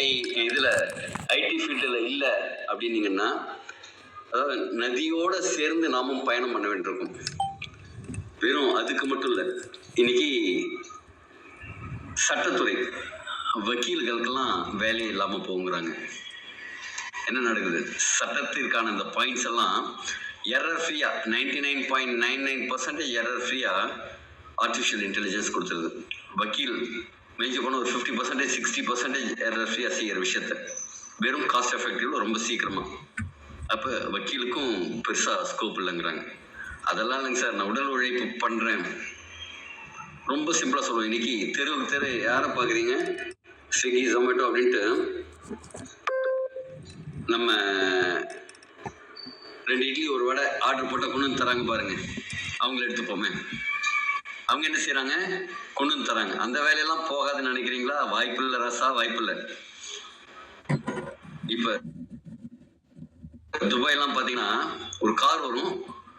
AI இதுல ID ஃபீல்டுல இல்ல அப்படின்னீங்கன்னா, அதாவது நதியோட சேர்ந்து நாமும் பயணம் பண்ண வேண்டியிருக்கும். வெறும் அதுக்கு மட்டும் இல்ல, இன்னைக்கு சட்டத்துறை வக்கீல்களுக்கெல்லாம் வேலையே இல்லாம போங்கிறாங்க. என்ன நடக்குது? சட்டத்திற்கான இந்த பாயிண்ட்ஸ் எல்லாம் எரர் ஃப்ரீயா 99.99% எரர் ஃப்ரீயா ஆர்டிஃபிஷியல் இன்டெலிஜென்ஸ் கொடுத்துருது. வக்கீல் மேஜி போன ஒரு 50% 60% எரர் ஃப்ரீயா செய்யற விஷயத்த வெறும் காஸ்ட் எஃபெக்டிவ் ரொம்ப சீக்கிரமா. அப்ப வக்கீலுக்கும் பெருசா ஸ்கோப் இல்லைங்கிறாங்க. அதெல்லாம் இல்லைங்க சார், நான் உடல் உழைப்பு பண்றேன். ரொம்ப சிம்பிளா சொல்லுவேன். இன்னைக்கு தெருவுக்கு தெரு யாரை பாக்குறீங்க? ஸ்விக்கி ஜொமேட்டோ அப்படின்ட்டு நம்ம 2 இட்லி ஒரு வடை ஆர்டர் போட்டால் கொண்டு வந்து தராங்க பாருங்க. அவங்கள எடுத்துப்போமே, அவங்க என்ன செய்யறாங்க? கொண்டு வந்து தராங்க. அந்த வேலையெல்லாம் போகாதுன்னு நினைக்கிறீங்களா? வாய்ப்பு இல்லை ரசா, வாய்ப்பு இல்லை. இப்ப துபாயெல்லாம் பாத்தீங்கன்னா ஒரு கார் வரும்,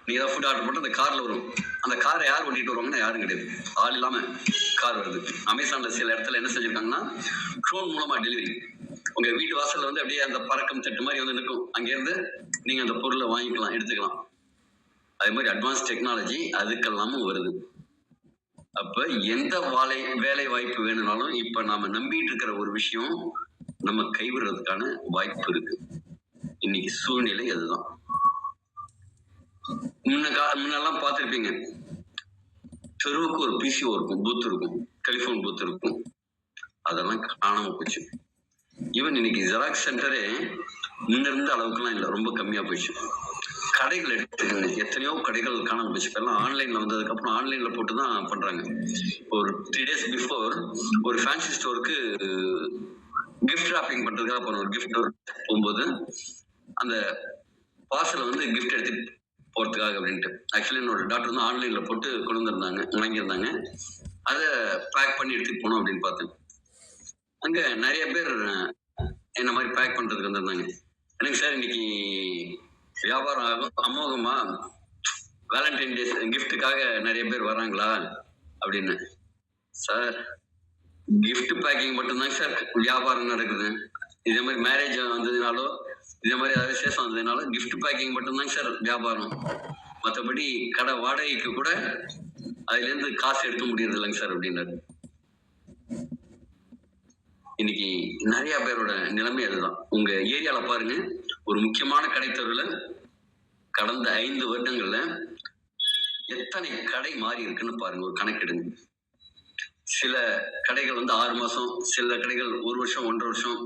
நீ ஏதாவது ஃபுட் ஆர்டர் போட்டு அந்த கார்ல வரும். அந்த காரை யார் ஓட்டிட்டு வருவாங்கன்னா யாரும் கிடையாது, ஆள் இல்லாம கார் வருது. அமேசான்ல சில இடத்துல என்ன செஞ்சிருக்காங்கன்னா ட்ரோன் மூலமா டெலிவரி. உங்க வீட்டு வாசல்ல வந்து அப்படியே அந்த பறக்கும் தட்டு மாதிரி வந்து நிற்கும். அங்கிருந்து நீங்க அந்த பொருளை வாங்கிக்கலாம், எடுத்துக்கலாம். அதே மாதிரி அட்வான்ஸ் டெக்னாலஜி அதுக்கெல்லாமும் வருது. அப்ப எந்த வேலை வாய்ப்பு வேணும்னாலும் இப்ப நாம நம்பிட்டு இருக்கிற ஒரு விஷயம் நம்ம கைவிடுறதுக்கான வாய்ப்பு இருக்கு. இன்னைக்கு சூழ்நிலை அதுதான். முன்னெல்லாம் பார்த்திருப்பீங்க, தெருவுக்கு ஒரு பிசிஓ இருக்கும், பூத் இருக்கும், டெலிபோன் பூத் இருக்கும். அதெல்லாம் காணாம போச்சு. ஈவன் இன்னைக்கு ஜெராக்ஸ் சென்டரே முன்ன இருந்த அளவுக்குலாம் இல்லை, ரொம்ப கம்மியா போயிடுச்சு. கடைகள் எடுத்துக்கோங்க, எத்தனையோ கடைகள் காணாம போச்சு. இப்பெல்லாம் ஆன்லைன்ல வந்ததுக்கு அப்புறம் ஆன்லைன்ல போட்டு தான் பண்றாங்க. ஒரு 3 days பிஃபோர் ஒரு ஃபேன்சி ஸ்டோருக்கு கிஃப்ட் ராப்பிங் பண்றதுக்காக போனோம். ஒரு கிஃப்ட் போகும்போது அந்த பார்சலை வந்து கிஃப்ட் எடுத்து போறதுக்காக அப்படின்ட்டு, ஆக்சுவலி என்னோட டாக்டர் வந்து ஆன்லைன்ல போட்டு கொண்டு வந்திருந்தாங்க, வாங்கியிருந்தாங்க. அதை பேக் பண்ணி எடுத்துட்டு போனோம் அப்படின்னு பார்த்தேன். அங்க நிறைய பேர் என்ன மாதிரி பேக் பண்றதுக்கு வந்திருந்தாங்க. எனக்கு சார் இன்னைக்கு வியாபாரம் அமோகமா, வேலண்டைன் டே கிஃப்ட்டுக்காக நிறைய பேர் வராங்களா அப்படின்னு. சார் கிஃப்ட் பேக்கிங் மட்டும்தான் சார் வியாபாரம் நடக்குது. இதே மாதிரி மேரேஜ் வந்ததுனாலோ இதே மாதிரி ஏதாவது விசேஷம் வந்ததுனாலும் கிஃப்ட் பேக்கிங் மட்டும்தாங்க சார் வியாபாரம். மற்றபடி கடை வாடகைக்கு கூட அதுல இருந்து காசு எடுக்க முடியறது இல்லைங்க சார் அப்படின்னாரு. இன்னைக்கு நிறைய பேரோட நிலைமை அதுதான். உங்க ஏரியால பாருங்க, ஒரு முக்கியமான கடைத்தெருவுல கடந்த 5 வருடங்கள்ல எத்தனை கடை மாறி இருக்குன்னு பாருங்க, ஒரு கணக்கெடுங்க. சில கடைகள் வந்து 6 மாசம், சில கடைகள் 1 வருஷம் 1.5 வருஷம்,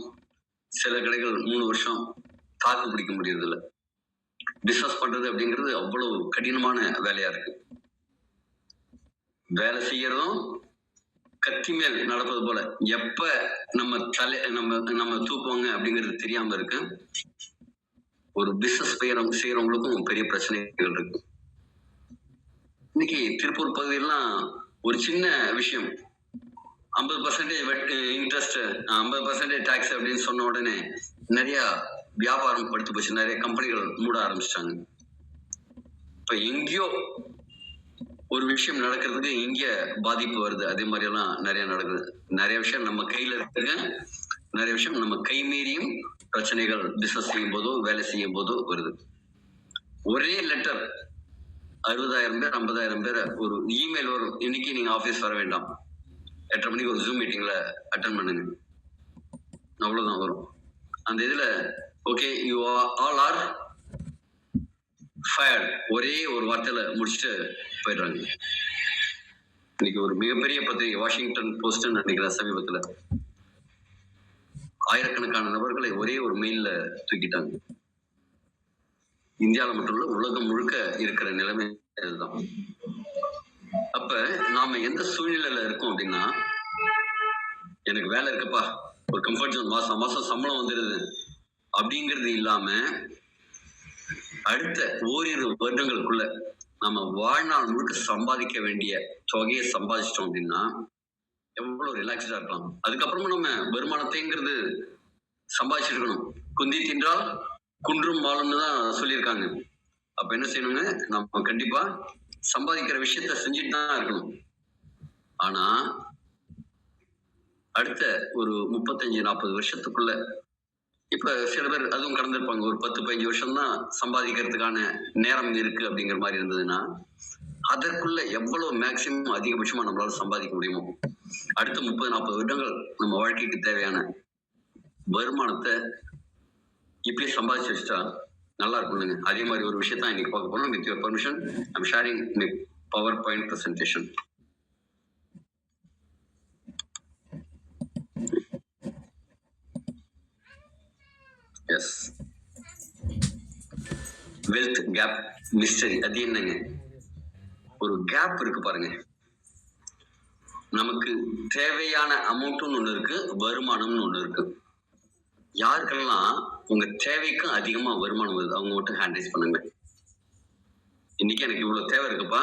சில கடைகள் 3 வருஷம் தாக்கு பிடிக்க முடியறது இல்லை. பிசினஸ் பண்றது அப்படிங்கிறது அவ்வளவு கடினமான வேலையா இருக்கு. வேலை செய்யறதும் கத்தி மேல் நடப்பது போல, எப்ப நம்ம தூக்குவாங்க அப்படிங்கிறது தெரியாம இருக்கு. ஒரு பிசினஸ் செய்யறவங்களுக்கும் பெரிய பிரச்சனைகள் இருக்கு. இன்னைக்கு திருப்பூர் பகுதியெல்லாம் ஒரு சின்ன விஷயம், 50% இன்ட்ரெஸ்ட், 50% டாக்ஸ் அப்படின்னு சொன்ன உடனே நிறைய வியாபாரம் படுத்து போச்சு, நிறைய கம்பெனிகள் மூட ஆரம்பிச்சிட்டாங்க. இப்ப எங்கேயோ ஒரு விஷயம் நடக்கிறதுக்கு இங்க பாதிப்பு வருது. அதே மாதிரி எல்லாம் நிறைய நடக்குது. நிறைய விஷயம் நம்ம கையில இருக்குங்க, நிறைய விஷயம் நம்ம கை மீறியும் பிரச்சனைகள் பிசினஸ் செய்யும் போதோ வேலை செய்யும் போதோ வருது. ஒரே லெட்டர் 60,000 பேர் 50,000 பேர் ஒரு இமெயில் வரும், இன்னைக்கு நீங்க ஆபீஸ் வர வேண்டாம், 8:30 மணிக்கு ஒரு ஜூம் மீட்டிங்ல அட்டன் பண்ணுங்க, அவ்வளவுதான் வரும். அந்த இதுல okay you all are fired, ஒரே ஒரு வார்த்தையில முடிச்சுட்டு போயிடுறாங்க. இன்னைக்கு ஒரு மிகப்பெரிய பத்திரிகை வாஷிங்டன் போஸ்ட் நினைக்கிற சமீபத்துல ஆயிரக்கணக்கான நபர்களை ஒரே ஒரு மெயில்ல தூக்கிட்டாங்க. இந்தியாவில் மட்டும் இல்ல, உலகம் முழுக்க இருக்கிற நிலைமை இதுதான். அப்ப நாம எந்த சூழ்நிலையில இருக்கோம் அப்படின்னா, எனக்கு வேலை இருக்குப்பா, ஒரு கம்ஃபர்ட் ஜோன், மாசம் மாசம் சம்பளம் வந்துடுது அப்படிங்கிறது இல்லாம அடுத்த ஓரிரு வருடங்களுக்குள்ள நம்ம வாழ்நாள் முழுக்க சம்பாதிக்க வேண்டிய தொகையை சம்பாதிச்சிட்டோம் அப்படின்னா எவ்வளவு ரிலாக்ஸ்டா இருக்கலாம். அதுக்கப்புறமா நம்ம வருமானத்தைங்கிறது சம்பாதிச்சிருக்கணும். குந்தி தின்றால் குன்றும் வாழும்னு தான் சொல்லியிருக்காங்க. அப்ப என்ன செய்யணுங்க, நம்ம கண்டிப்பா சம்பாதிக்கிற விஷயத்த செஞ்சுட்டு தான் இருக்கணும். ஆனா அடுத்த ஒரு 35-40 வருஷத்துக்குள்ள இப்ப சில பேர் அதுவும் கடந்திருப்பாங்க. ஒரு 10-15 வருஷம் தான் சம்பாதிக்கிறதுக்கான நேரம் இருக்கு அப்படிங்கிற மாதிரி இருந்ததுன்னா, அதற்குள்ள எவ்வளவு மேக்சிமம் அதிகபட்சமா நம்மளால சம்பாதிக்க முடியுமோ, அடுத்த 30-40 வருடங்கள் நம்ம வாழ்க்கைக்கு தேவையான வருமானத்தை இப்படியே சம்பாதிச்சு வச்சுட்டா நல்லா இருக்கும்ங்க. அதே மாதிரி ஒரு விஷயத்தான் இன்னைக்கு பார்க்க போறோம். With your permission I'm sharing my PowerPoint presentation. Yes, wealth gap mystery. அது என்னங்க? ஒரு கேப் இருக்கு பாருங்க. நமக்கு தேவையான அமௌண்ட்னு ஒண்ணு இருக்கு, வருமானம்னு ஒண்ணு இருக்கு. யாருக்கெல்லாம் உங்க தேவைக்கும் அதிகமா வருமானம் வருது அவங்க மட்டும் ஹேண்ட் ரைஸ் பண்ணுங்க. இன்னைக்கு எனக்கு இவ்வளவு தேவை இருக்குப்பா,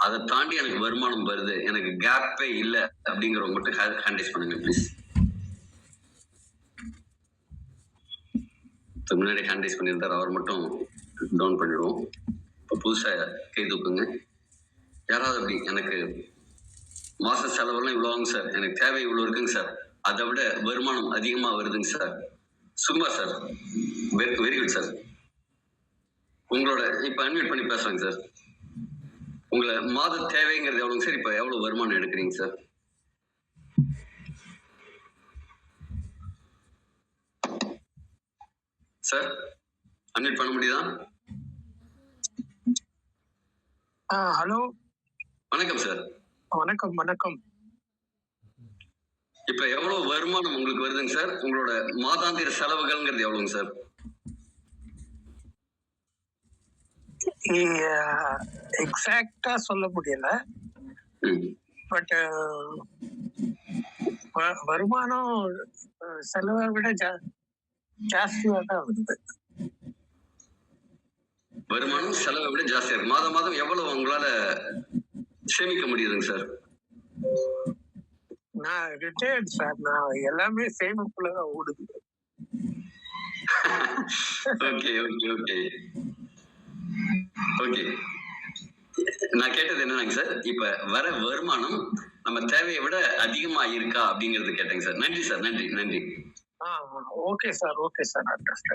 அதை தாண்டி எனக்கு வருமானம் வருது, எனக்கு கேப்பே இல்லை அப்படிங்கிறவங்க மட்டும் ஹேண்ட் ரைஸ் பண்ணுங்க ப்ளீஸ். முன்னாடி ஹேண்ட் ரைஸ் பண்ணியிருந்தார், அவர் மட்டும் டவுன் பண்ணிடுவோம். இப்போ புதுசா கை தூக்குங்க. யாராவது அப்படி எனக்கு மாச செலவெல்லாம் இவ்வளோ ஆகுங்க சார், எனக்கு தேவை இவ்வளோ இருக்குங்க சார், அதை விட வருமானம் அதிகமா வருதுங்க சார். சும்மா சார், வெரி குட் சார். உங்களோட இப்ப அன்மியூட் பண்ணி பேசுறாங்க சார். உங்களை மாத தேவைங்கிறது எவ்வளவுங்க சார்? இப்ப எவ்வளவு வருமானம் எடுக்கிறீங்க சார்? சார் அன்மியூட் பண்ண முடியுதா? ஹலோ, வணக்கம் சார். வணக்கம் வணக்கம். இப்ப எவ்வளவு வருமானம் உங்களுக்கு வருதுங்க சார்? உங்களோட மாதாந்திர செலவுகள்ங்கிறது எவ்வளவுங்க சார்? எக்ஸாக்டா சொல்ல முடியல, பட் வருமானம் செலவை விட ஜாஸ்தியா தான் வருது. வருமானம் செலவை விட ஜாஸ்தியா இருக்கு. மாதம் மாதம் எவ்வளவு உங்களால சேமிக்க முடியுதுங்க சார்? நான் ரிட்டையர்ட் சார், நான் எல்லாமே சேமிப்புலதான் ஓடுது. Okay okay okay okay. நான் கேட்டது என்னன்னாங்க சார், இப்ப வர வருமானம் நம்ம தேவையை விட அதிகமா இருக்கா அப்படிங்கறது கேட்டேங்க சார். நன்றி சார், நன்றி நன்றி. Okay sir, okay sir.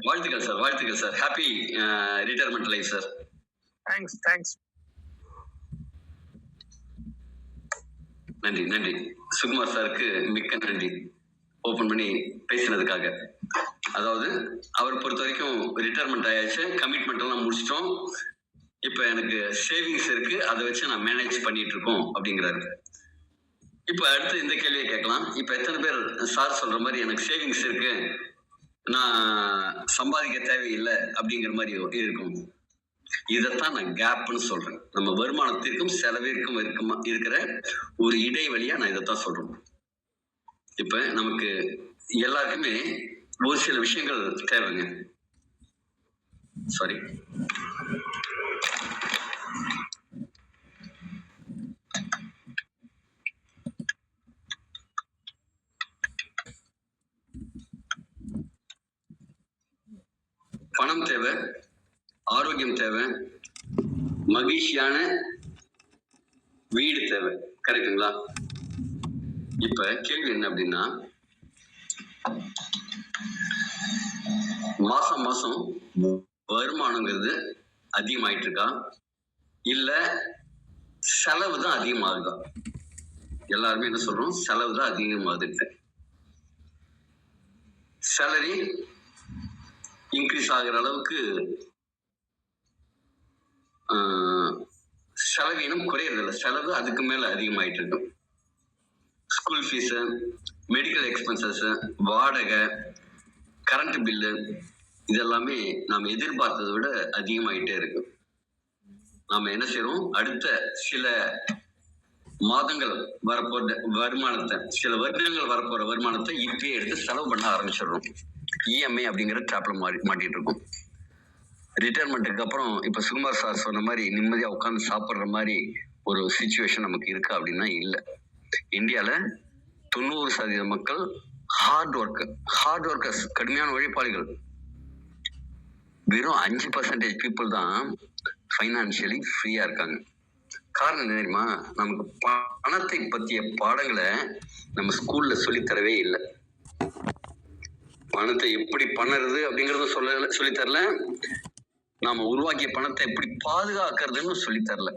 வாழ்த்துக்கள் சார், வாழ்த்துக்கள் sir. Happy retirement life sir. Thanks thanks. நன்றி நன்றி. சுகுமார் சாருக்கு மிக்க நன்றி ஓபன் பண்ணி பேசினதுக்காக. அதாவது அவர் பொறுத்த வரைக்கும் ரிட்டையர்மெண்ட் ஆயாச்சு, கமிட்மெண்ட் எல்லாம் முடிச்சிட்டோம், இப்ப எனக்கு சேவிங்ஸ் இருக்கு, அதை வச்சு நான் மேனேஜ் பண்ணிட்டு இருக்கோம் அப்படிங்கிறாரு. இப்ப அடுத்து இந்த கேள்வியை கேட்கலாம். இப்ப எத்தனை பேர் சார் சொல்ற மாதிரி எனக்கு சேவிங்ஸ் இருக்கு, நான் சம்பாதிக்க தேவையில்லை அப்படிங்கிற மாதிரி இருக்கும்? இதைத்தான் நான் கேப்னு சொல்றேன். நம்ம வருமானத்திற்கும் செலவிற்கும் இருக்கிற ஒரு இடைவெளியா நான் இதைத்தான் சொல்றேன். இப்ப நமக்கு எல்லாருக்குமே ஒரு சில விஷயங்கள் தேவைங்க. சாரி, பணம் தேவை, ஆரோக்கியம் தேவை, மகிழ்ச்சியான வீடு தேவை. கரெக்டுங்களா? இப்ப கேள்வி என்ன அப்படின்னா, மாசம் மாசம் வருமானங்கிறது அதிகமாயிட்டு இருக்கா, இல்ல செலவு தான் அதிகமாகுதா? எல்லாருமே என்ன சொல்றோம்? செலவு தான் அதிகமாகுது. சேலரி இன்க்ரீஸ் ஆகிற அளவுக்கு செலவீனம் குறையறதில்லை, செலவு அதுக்கு மேல அதிகமாயிட்டு இருக்கு. ஸ்கூல் ஃபீஸு, மெடிக்கல் எக்ஸ்பென்சஸ், வாடகை, கரண்ட் பில்லு, இதெல்லாமே நாம் எதிர்பார்த்ததை விட அதிகமாயிட்டே இருக்கு. நாம என்ன செய்யறோம்? அடுத்த சில மாதங்கள் வரப்போற வருமானத்தை, சில வருடங்கள் வரப்போற வருமானத்தை இப்பயே எடுத்து செலவு பண்ண ஆரம்பிச்சிடுறோம். இஎம்ஐ அப்படிங்கிற ட்ராப்ல மாட்டிட்டு இருக்கும். ரிட்டையர்மெண்ட்டுக்கு அப்புறம் இப்ப சுகுமார் சார் சொன்ன மாதிரி நிம்மதியா உட்காந்து சாப்பிடுற மாதிரி ஒரு சிச்சுவேஷன் நமக்கு இருக்கா அப்படின்னா இல்லை. இந்தியால 90% மக்கள் ஹார்ட் ஒர்க்கர்ஸ், கடுமையான உழைப்பாளிகள். வெறும் 5% பீப்புள் தான் ஃபைனான்சியலி ஃப்ரீயா இருக்காங்க. காரணம் என்ன தெரியுமா? நமக்கு பணத்தை பற்றிய பாடங்களை நம்ம ஸ்கூல்ல சொல்லித்தரவே இல்லை. பணத்தை எப்படி பண்ணுறது அப்படிங்கறத சொல்லித்தரல. நாம உருவாக்கிய பணத்தை எப்படி பாதுகாக்கிறதுன்னு சொல்லித்தரல.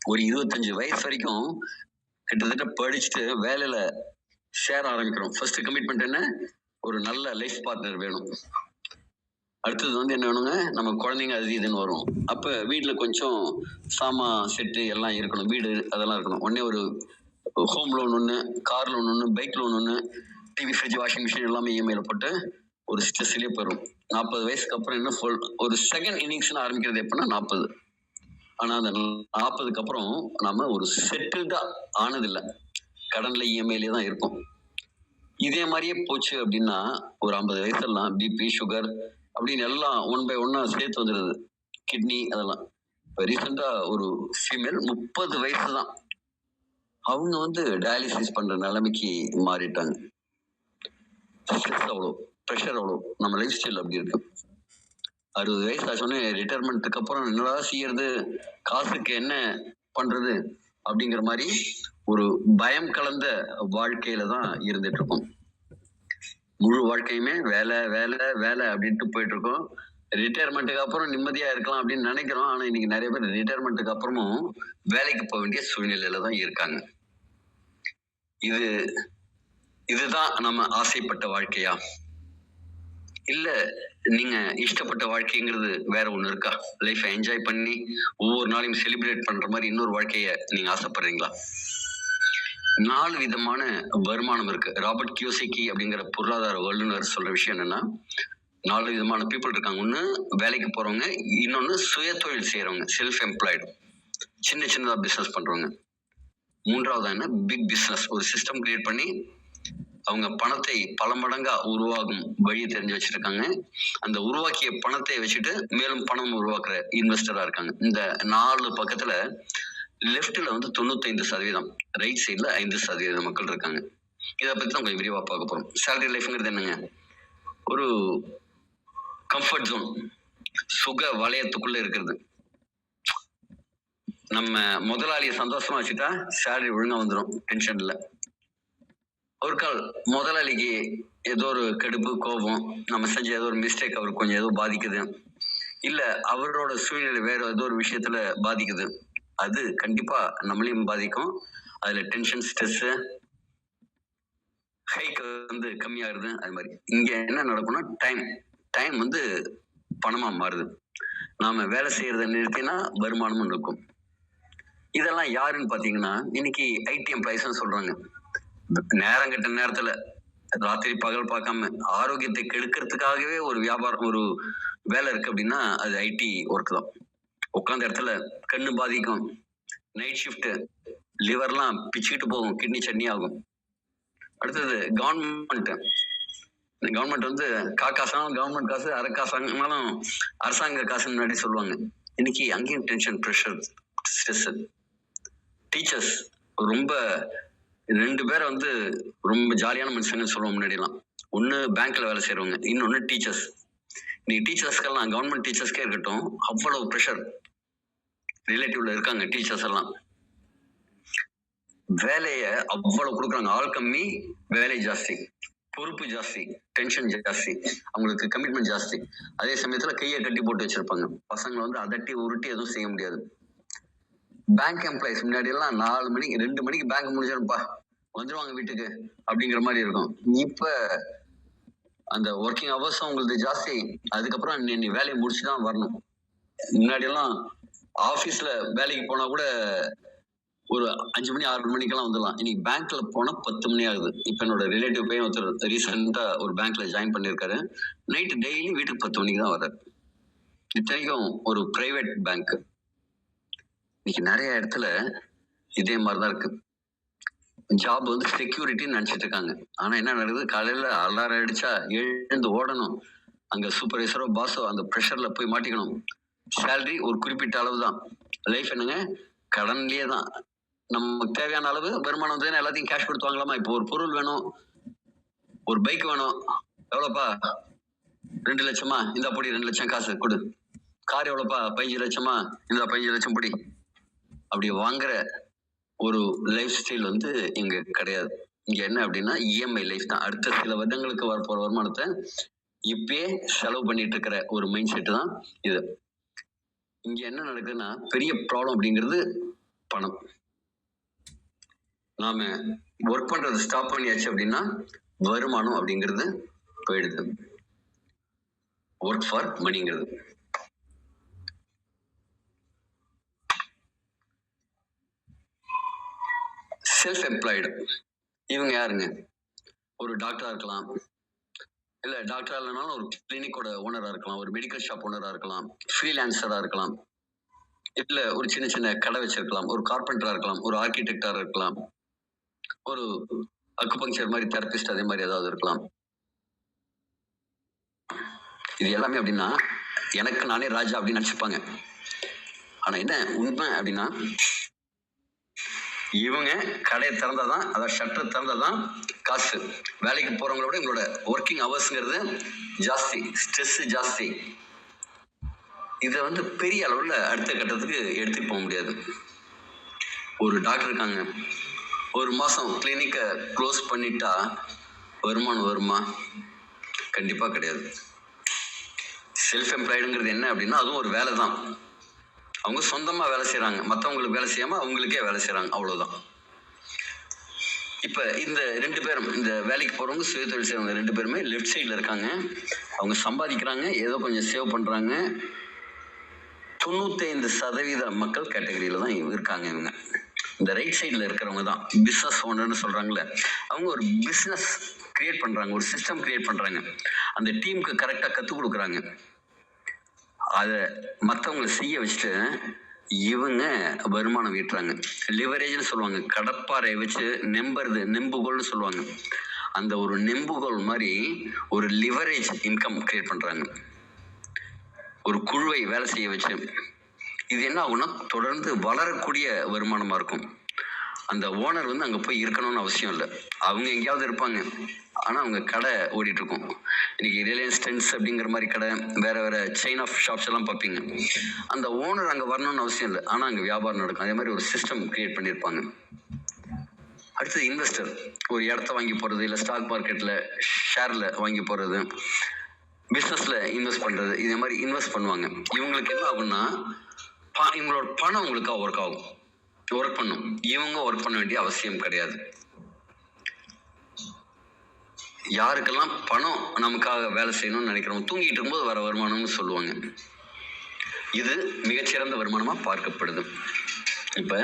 ஒரு 25 வயசு வரைக்கும் கிட்டத்தட்ட படிச்சுட்டு வேலையில சேர ஆரம்பிக்கிறோம். ஃபர்ஸ்ட் கமிட்மெண்ட் என்ன? ஒரு நல்ல லைஃப் பார்ட்னர் வேணும். அடுத்தது வந்து என்ன வேணுங்க? நம்ம குழந்தைங்க அது இதுன்னு வரும். அப்ப வீட்டுல கொஞ்சம் சாமான் செட்டு எல்லாம் இருக்கணும். வீடு அதெல்லாம் இருக்கணும். உடனே ஒரு ஹோம் லோன் ஒன்று, கார் லோன் ஒன்று, பைக் லோன் ஒன்று, டிவி, ஃப்ரிட்ஜ், வாஷிங் மிஷின் எல்லாமே இஎம்ஐல போட்டு ஒரு ஸ்ட்ரெஸ்லயே போயிடும். 40 வயசுக்கு அப்புறம் என்ன ஒரு செகண்ட் இன்னிங்ஸ்னு ஆரம்பிக்கிறது எப்படின்னா 40. ஆனா அந்த 40க்கு அப்புறம் நாம ஒரு செட்டில்டா ஆனதில்லை. கடன்ல இஎம்ஐலே தான் இருக்கும். இதே மாதிரியே போச்சு அப்படின்னா ஒரு 50 வயசுலாம் பிபி, சுகர் அப்படின்னு எல்லாம் 1 by 1 சேர்த்து வந்துடுது. கிட்னி அதெல்லாம். இப்போ ரீசெண்டா ஒரு ஃபீமேல் 30 வயசு தான், அவங்க வந்து டயாலிசிஸ் பண்ற நிலைமைக்கு மாறிட்டாங்க. ஸ்ட்ரெஸ் அவ்வளோ, ப்ரெஷர் அவ்வளோ, நம்ம லைஃப் ஸ்டைல் அப்படி இருக்கு. 60 வயசு ஆச்சோடனே ரிட்டையர்மெண்ட்டுக்கு அப்புறம் என்னடா செய்யறது, காசுக்கு என்ன பண்றது அப்படிங்கிற மாதிரி ஒரு பயம் கலந்த வாழ்க்கையில தான் இருந்துட்டு இருக்கோம். முழு வாழ்க்கையுமே வேலை வேலை வேலை அப்படின்ட்டு போயிட்டு இருக்கோம். ரிட்டையர்மெண்ட்டுக்கு அப்புறம் நிம்மதியா இருக்கலாம் அப்படின்னு நினைக்கிறோம். ஆனா இன்னைக்கு நிறைய பேர் ரிட்டையர்மெண்ட்டுக்கு அப்புறமும் வேலைக்கு போக வேண்டிய சூழ்நிலையில தான் இருக்காங்க. இதுதான் நம்ம ஆசைப்பட்ட வாழ்க்கையா? இல்ல நீங்க இஷ்டப்பட்ட வாழ்க்கைங்கிறது வேற ஒண்ணு இருக்கா? லைஃபை என்ஜாய் பண்ணி ஒவ்வொரு நாளையும் செலிப்ரேட் பண்ற மாதிரி இன்னொரு வாழ்க்கைய நீங்க ஆசைப்படுறீங்களா? 4 விதமான வருமானம் இருக்கு. ராபர்ட் கியோசகி அப்படிங்கிற பொருளாதார வல்லுநர் சொல்ற விஷயம் என்னன்னா, 4 விதமான பீப்புள் இருக்காங்க. ஒண்ணு வேலைக்கு போறவங்க, இன்னொன்னு சுய தொழில் செய்யறவங்க, செல்ஃப் எம்ப்ளாய்டு, சின்னதா பிசினஸ் பண்றவங்க. 3வது என்ன? பிக் பிசினஸ், ஒரு சிஸ்டம் கிரியேட் பண்ணி அவங்க பணத்தை பல மடங்கா உருவாகும் வழியை தெரிஞ்சு வச்சிருக்காங்க. அந்த உருவாக்கிய பணத்தை வச்சுட்டு மேலும் பணம் உருவாக்குற இன்வெஸ்டரா இருக்காங்க. இந்த 4 பக்கத்துல லெஃப்ட்ல வந்து 95%, ரைட் சைட்ல 5% மக்கள் இருக்காங்க. இதை பத்தி தான் கொஞ்சம் விரிவா பார்க்க போறோம். சேலரி லைஃப்ங்கிறது என்னங்க? ஒரு கம்ஃபர்ட் ஜோன், சுக வலயத்துக்குள்ள இருக்கிறது. நம்ம முதலாளியை சந்தோஷமா வச்சுட்டா சேலரி ஒழுங்கா வந்துடும், டென்ஷன் இல்லை. ஒரு கால் முதலாளிக்கு ஏதோ ஒரு கடுப்பு, கோபம், நம்ம செஞ்ச ஏதோ ஒரு மிஸ்டேக் அவருக்கு கொஞ்சம் ஏதோ பாதிக்குது, இல்ல அவரோட சூழ்நிலை வேற ஏதோ ஒரு விஷயத்துல பாதிக்குது, அது கண்டிப்பா நம்மளையும் பாதிக்கும். அதுல டென்ஷன், ஸ்ட்ரெஸ், ஹைக் வந்து கம்மியாகுது. அது மாதிரி இங்க என்ன நடக்கும்னா டைம் வந்து பணமா மாறுது. நாம வேலை செய்யறத நிறுத்தினா வருமானமும் இருக்கும். இதெல்லாம் யாருன்னு பாத்தீங்கன்னா இன்னைக்கு ஐடி எம்ப்ளாயிஸ் சொல்றாங்க. நேரம் கெட்ட நேரத்துல ராத்திரி பகல் பார்க்காம ஆரோக்கியத்தை கெடுக்கிறதுக்காகவே ஒரு வியாபாரம், ஒரு வேலை இருக்கு அப்படின்னா அது ஐடி ஒர்க் தான். உட்காந்த இடத்துல கண்ணு பாதிக்கும், நைட் ஷிஃப்ட், லிவர்லாம் பிச்சுக்கிட்டு போகும், கிட்னி சட்னி ஆகும். அடுத்தது கவர்மெண்ட் வந்து காசானாலும் கவர்மெண்ட் காசு, அரக்காசானாலும் அரசாங்க காசுன்னு முன்னாடி சொல்லுவாங்க. இன்னைக்கு அங்கேயும் டென்ஷன், ப்ரெஷர், ஸ்ட்ரெஸ். டீச்சர்ஸ் ரொம்ப 2 பேரை வந்து ரொம்ப ஜாலியான மனுஷங்கன்னு சொல்லுவோம் முன்னாடிலாம். ஒன்று பேங்க்ல வேலை செய்யறவங்க, இன்னொன்று டீச்சர்ஸ். இன்னைக்கு டீச்சர்ஸ்க்கெல்லாம், கவர்மெண்ட் டீச்சர்ஸ்க்கே இருக்கட்டும், அவ்வளவு ப்ரெஷர் ரிலேட்டிவ்ல இருக்காங்க. டீச்சர்ஸ் எல்லாம் வேலையை அவ்வளவு கொடுக்குறாங்க. ஆள் கம்மி, வேலை ஜாஸ்தி, பொறுப்பு ஜாஸ்தி, டென்ஷன் ஜாஸ்தி, அவங்களுக்கு கமிட்மெண்ட் ஜாஸ்தி. அதே சமயத்துல கையை கட்டி போட்டு வச்சிருப்பாங்க. பசங்களை வந்து அதட்டி உருட்டி எதுவும் செய்ய முடியாது. பேங்க் எம்ப்ளாயிஸ் முன்னாடி எல்லாம் 4 மணிக்கு 2 மணிக்கு பேங்க் முடிஞ்சிருப்பா, வந்துருவாங்க வீட்டுக்கு அப்படிங்கிற மாதிரி இருக்கும். இப்ப அந்த ஒர்க்கிங் ஹவர்ஸும் உங்களுக்கு ஜாஸ்தி. அதுக்கப்புறம் நீ வேலையை முடிச்சுதான் வரணும். முன்னாடி எல்லாம் ஆபீஸ்ல வேலைக்கு போனா கூட ஒரு 5 மணி 6 மணிக்கெல்லாம் வந்துடலாம். இன்னைக்கு பேங்க்ல போனா 10 மணி ஆகுது. இப்ப என்னோட ரிலேட்டிவ் பையன் ஒருத்தர் ரீசெண்டா ஒரு பேங்க்ல ஜாயின் பண்ணிருக்காரு. நைட்டு டெய்லி வீட்டுக்கு 10 மணிக்கு தான் வர்றாரு. இத்தனைக்கும் ஒரு பிரைவேட் பேங்க். இன்னைக்கு நிறைய இடத்துல இதே மாதிரிதான் இருக்கு. ஜாப் வந்து செக்யூரிட்டின்னு நினைச்சிட்டு இருக்காங்க. ஆனா என்ன நடக்குது? காலையில அலாரம் அடிச்சா எழுந்து ஓடணும். அங்க சூப்பர்வைசரோ பாஸோ அந்த ப்ரெஷர்ல போய் மாட்டிக்கணும். சேலரி ஒரு குறிப்பிட்ட அளவு தான். லைஃப் என்னங்க? கடன்லயே தான். நமக்கு தேவையான அளவு வருமானம் வந்து எல்லாத்தையும் கேஷ் கொடுத்து வாங்கலாமா? இப்போ ஒரு பொருள் வேணும், ஒரு பைக் வேணும், எவ்வளோப்பா? 2 லட்சமா? இந்த பொடி 2 லட்சம் காசு கொடு. கார் எவ்வளோப்பா? 15 லட்சமா? இந்த 15 லட்சம் பொடி அப்படி வாங்குற ஒரு லைஃப் ஸ்டைல் வந்து இங்க கிடையாது. இங்க என்ன அப்படின்னா இஎம்ஐ லைஃப் தான். அடுத்த சில வருடங்களுக்கு வரப்போற வருமானத்தை இப்பயே செலவு பண்ணிட்டு இருக்கிற ஒரு மைண்ட் செட் தான் இது. இங்க என்ன நடக்குதுன்னா பெரிய ப்ராப்ளம் அப்படிங்கிறது பணம். நாம ஒர்க் பண்றது ஸ்டாப் பண்ணியாச்சு அப்படின்னா வருமானம் அப்படிங்கிறது போயிடுது. ஒர்க் ஃபார் மணிங்கிறது. செல்ஃப் எம்ப்ளாய்டு இவங்க யாருங்க? ஒரு டாக்டரா இருக்கலாம், இல்ல டாக்டரா இல்லைனாலும் ஒரு கிளினிக்கோட ஓனரா இருக்கலாம், ஒரு மெடிக்கல் ஷாப் ஓனரா இருக்கலாம், ஃப்ரீலான்சரா இருக்கலாம், இல்ல ஒரு சின்ன சின்ன கடை வச்சிருக்கலாம், ஒரு கார்பெண்டரா இருக்கலாம், ஒரு ஆர்கிடெக்டா இருக்கலாம், ஒரு அக்குபங்க்சர் மாதிரி தெரபிஸ்ட் அதே மாதிரி ஏதாவது இருக்கலாம். இது எல்லாமே அப்படின்னா எனக்கு நானே ராஜா அப்படின்னு நினைச்சுப்பாங்க. ஆனா என்ன உண்மை அப்படின்னா இவங்க கடையை திறந்தாதான், அதாவது ஷட்டர் திறந்தாதான் காசு. வேலைக்கு போறவங்கள விட எங்களோட ஒர்க்கிங் ஹவர்ஸ்ங்கிறது ஜாஸ்தி, ஸ்ட்ரெஸ் ஜாஸ்தி. இதை வந்து பெரிய அளவுல அடுத்த கட்டத்துக்கு எடுத்துட்டு போக முடியாது. ஒரு டாக்டர் இருக்காங்க, ஒரு மாசம் கிளினிக்கை க்ளோஸ் பண்ணிட்டா வருமானம் வருமா? கண்டிப்பா கிடையாது. செல்ஃப் எம்ப்ளாய்டுங்கிறது என்ன அப்படின்னா அதுவும் ஒரு வேலை தான். அவங்க சொந்தமா வேலை செய்யறாங்க, மற்றவங்களுக்கு வேலை செய்யாம அவங்களுக்கே வேலை செய்யறாங்க, அவ்வளவுதான். இப்ப இந்த ரெண்டு பேரும், இந்த வேலைக்கு போறவங்க சுயதொழில் செய்யறவங்க ரெண்டு பேருமே லெஃப்ட் சைட்ல இருக்காங்க. அவங்க சம்பாதிக்கிறாங்க, ஏதோ கொஞ்சம் சேவ் பண்றாங்க. 95% மக்கள் கேட்டகரியில தான் இருக்காங்க இவங்க. இந்த ரைட் சைட்ல இருக்கிறவங்க தான் பிசினஸ் ஓனர்னு சொல்றாங்கல்ல, அவங்க ஒரு பிசினஸ் கிரியேட் பண்றாங்க, ஒரு சிஸ்டம் கிரியேட் பண்றாங்க, அந்த டீமுக்கு கரெக்டா கத்துக் கொடுக்குறாங்க. அதை மற்றவங்களை செய்ய வச்சுட்டு இவங்க வருமானம் ஈட்டுறாங்க. லிவரேஜ்னு சொல்லுவாங்க, கடப்பாறையை வச்சு நெம்புறது, நெம்புகோல்னு சொல்லுவாங்க. அந்த ஒரு நெம்புகோல் மாதிரி ஒரு லிவரேஜ் இன்கம் கிரியேட் பண்றாங்க, ஒரு குழுவை வேலை செய்ய வச்சு. இது என்ன ஆகும்னா தொடர்ந்து வளரக்கூடிய வருமானமா இருக்கும். அந்த ஓனர் வந்து அங்க போய் இருக்கணும்னு அவசியம் இல்லை, அவங்க எங்கேயாவது இருப்பாங்க, ஆனா அவங்க கடை ஓடிட்டு இருக்கும். இன்னைக்கு ரிலையன்ஸ் ட்ரெண்ட்ஸ் அப்படிங்கிற மாதிரி கடை, வேற வேற செயின் ஆஃப் ஷாப்ஸ் எல்லாம் பார்ப்பீங்க. அந்த ஓனர் அங்க வரணும்னு அவசியம் இல்லை, ஆனா அங்க வியாபாரம் நடக்கும். அதே மாதிரி ஒரு சிஸ்டம் கிரியேட் பண்ணியிருப்பாங்க. அடுத்தது இன்வெஸ்டர், ஒரு இடத்த வாங்கி போறது, இல்லை ஸ்டாக் மார்க்கெட்ல ஷேர்ல வாங்கி போறது, பிசினஸ்ல இன்வெஸ்ட் பண்றது, இதே மாதிரி இன்வெஸ்ட் பண்ணுவாங்க. இவங்களுக்கு என்ன ஆகும்னா இவங்களோட பணம் உங்களுக்காக ஒர்க் பண்ணும். இவங்க ஒர்க் பண்ண வேண்டிய அவசியம் கிடையாது. யாருக்கெல்லாம் பணம் நமக்காக வேலை செய்யணும்னு நினைக்கிறோம், தூங்கிட்டு இருக்கும்போது வர வருமானம்னு சொல்லுவாங்க. இது மிகச்சிறந்த வருமானமா பார்க்கப்படுது. இப்ப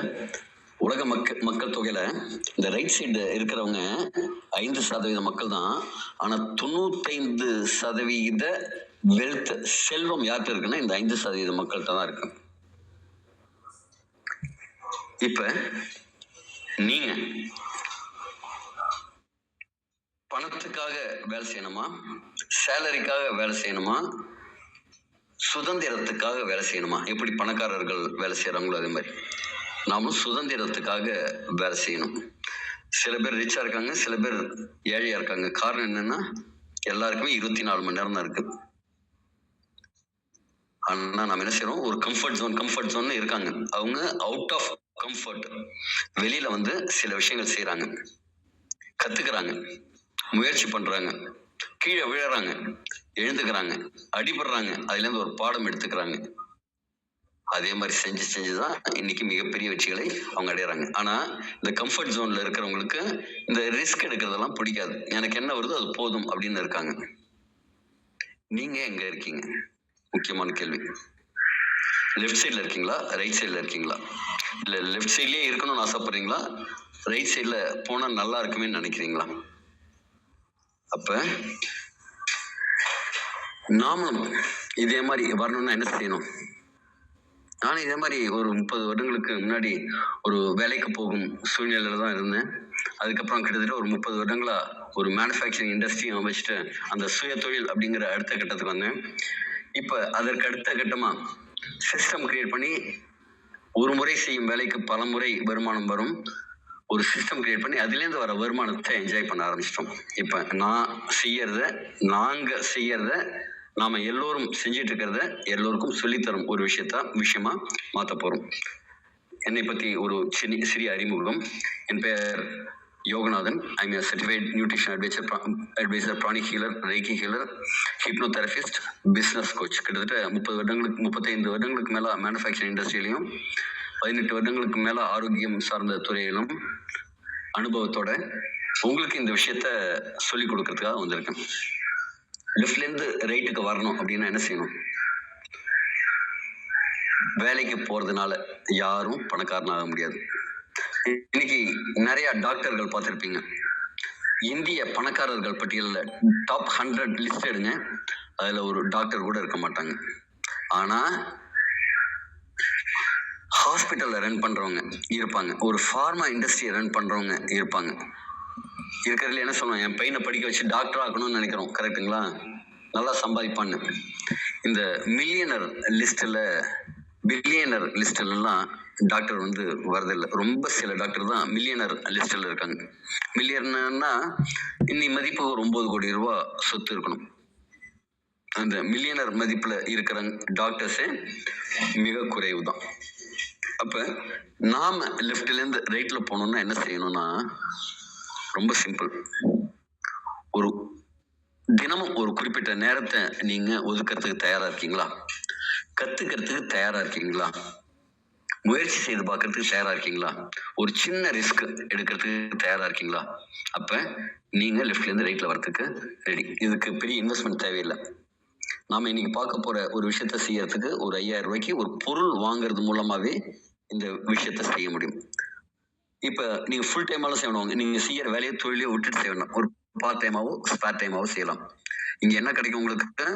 உலக மக்கள் தொகையில இந்த ரைட் சைடு இருக்கிறவங்க 5% மக்கள் தான். ஆனா 95% வெல்த், செல்வம் யார்கிட்ட இருக்குன்னா இந்த 5% மக்கள்கிட்ட தான் இருக்கு. இப்ப நீங்க பணத்துக்காக வேலை செய்யணுமா, சேலரிக்காக வேலை செய்யணுமா, சுதந்திரத்துக்காக வேலை செய்யணுமா? எப்படி பணக்காரர்கள் வேலை செய்யறாங்களோ அதே மாதிரி நாமளும் சுதந்திரத்துக்காக வேலை செய்யணும். சில பேர் ரிச்சா இருக்காங்க, சில பேர் ஏழையா இருக்காங்க. காரணம் என்னன்னா எல்லாருக்குமே 24 மணி நேரம் தான் இருக்கு. ஆனா நம்ம என்ன செய்யறோம், ஒரு கம்ஃபர்ட் ஜோன் இருக்காங்க. அவங்க அவுட் ஆஃப் கம்ஃபர்ட் வெளியில வந்து சில விஷயங்கள் செய்யறாங்க, கத்துக்கிறாங்க, முயற்சி பண்றாங்க, கீழே விழறாங்க, எழுந்துக்கிறாங்க, அடிபடுறாங்க, அதுல இருந்து ஒரு பாடம் எடுத்துக்கிறாங்க. அதே மாதிரி செஞ்சுதான் இன்னைக்கு மிகப்பெரிய வெற்றிகளை அவங்க அடையறாங்க. ஆனா இந்த கம்ஃபர்ட் ஜோன்ல இருக்கிறவங்களுக்கு இந்த ரிஸ்க் எடுக்கிறதெல்லாம் பிடிக்காது. எனக்கு என்ன வருதோ அது போதும் அப்படின்னு இருக்காங்க. நீங்க எங்க இருக்கீங்க? முக்கியமான கேள்வி. லெஃப்ட் சைட்ல இருக்கீங்களா, ரைட் சைட்ல இருக்கீங்களா? இல்ல லெஃப்ட் சைட்லயே இருக்கணும்னு ஆசைப்படுறீங்களா, ரைட் சைட்ல போனா நல்லா இருக்குமே நினைக்கிறீங்களா? அப்ப நாமளும் இதே மாதிரி வரணும்னா என்ன செய்யணும்? நானும் இதே மாதிரி ஒரு 30 வருடங்களுக்கு முன்னாடி ஒரு வேலைக்கு போகும் சூழ்நிலையில தான் இருந்தேன். அதுக்கப்புறம் கிட்டத்தட்ட ஒரு 30 வருடங்களா ஒரு மேனுஃபேக்சரிங் இண்டஸ்ட்ரியும் அமைச்சிட்டு அந்த சுய தொழில் அப்படிங்கிற அடுத்த கட்டத்துக்கு வந்தேன். இப்ப அதற்கு அடுத்த கட்டமா சிஸ்டம் கிரியேட் பண்ணி ஒரு முறை செய்யும் வேலைக்கு பல முறை வருமானம் வரும் ஒரு சிஸ்டம் கிரியேட் பண்ணி அதுலேருந்து வர வருமானத்தை என்ஜாய் பண்ண ஆரம்பிச்சிட்டோம். இப்ப நாங்க செய்யறத நாம எல்லோரும் செஞ்சிட்டு இருக்கிறத எல்லோருக்கும் சொல்லித்தரும் ஒரு விஷயமா மாத்த போறோம். என்னை பற்றி ஒரு சிறிய அறிமுகம். என் பெயர் Yoganathan. I'm a certified nutrition advisor, pranic healer, reiki healer, hypnotherapist, business coach. கிட்டத்தட்ட 35 வருடங்களுக்கு மேல மேனுஃபேக்சரிங் இண்டஸ்ட்ரியிலையும் 18 வருடங்களுக்கு மேல ஆரோக்கியம் சார்ந்த துறையிலும் அனுபவத்தோட உங்களுக்கு இந்த விஷயத்த சொல்லி கொடுக்கறதுக்காக வந்திருக்கேன். லெஃப்ட்ல இருந்து ரைட்டுக்கு வரணும் அப்படின்னா என்ன செய்யணும்? வேலைக்கு போறதுனால யாரும் பணக்காரனாக முடியாது. இன்னைக்கு நிறைய டாக்டர்கள் பார்த்திருப்பீங்க. இந்திய பணக்காரர்கள் பட்டியலில் டாப் 100 லிஸ்ட் எடுங்க, அதுல ஒரு டாக்டர் கூட இருக்க மாட்டாங்க. ஆனா ஹாஸ்பிட்டல்ல ரன் பண்றவங்க இருப்பாங்க, ஒரு ஃபார்மா இண்டஸ்ட்ரியை ரன் பண்றவங்க இருப்பாங்க. இருக்கிறதுல என்ன சொல்லுவாங்க, என் பையனை படிக்க வச்சு டாக்டர் ஆகணும்னு நினைக்கிறோம், கரெக்டுங்களா? நல்லா சம்பாதிப்பான்னு. இந்த மில்லியனர் லிஸ்ட்லாம் டாக்டர் வந்து வரதில்லை. ரொம்ப சில டாக்டர் தான் மில்லியனர் லிஸ்டில் இருக்காங்க. மில்லியனர்னா இன்னி மதிப்பு ஒரு 9 கோடி ரூபாய் சொத்து இருக்கணும். அந்த மில்லியனர் மதிப்புல இருக்கிற டாக்டர்ஸே மிக குறைவு தான். அப்ப நாம லெஃப்ட்ல இருந்து ரைட்ல போனோம்னா என்ன செய்யணும்னா ரொம்ப சிம்பிள். ஒரு தினமும் ஒரு குறிப்பிட்ட நேரத்தை நீங்க ஒதுக்கிறதுக்கு தயாரா இருக்கீங்களா? கத்துக்கிறதுக்கு தயாரா இருக்கீங்களா? முயற்சி செய்து பார்க்கறதுக்கு தயாரா இருக்கீங்களா? ஒரு சின்ன ரிஸ்க் எடுக்கிறதுக்கு தயாரா இருக்கீங்களா? அப்ப நீங்க லெஃப்ட்ல இருந்து ரைட்ல வரதுக்கு ரெடி. இதுக்கு பெரிய இன்வெஸ்ட்மெண்ட் தேவையில்லை. நாம இன்னைக்கு பார்க்க போற ஒரு விஷயத்த செய்யறதுக்கு ஒரு 5000 ரூபாய்க்கு ஒரு பொருள் வாங்குறது மூலமாவே இந்த விஷயத்த செய்ய முடியும். இப்ப நீங்க ஃபுல் டைமாலும் செய்யணும், நீங்க செய்யற வேலையை தொழிலையோ விட்டுட்டு செய்யணும். ஒரு பார்ட் டைமாவோ ஸ்பேர் டைமாவோ செய்யலாம். இங்க என்ன கிடைக்கும்? உங்களுக்கு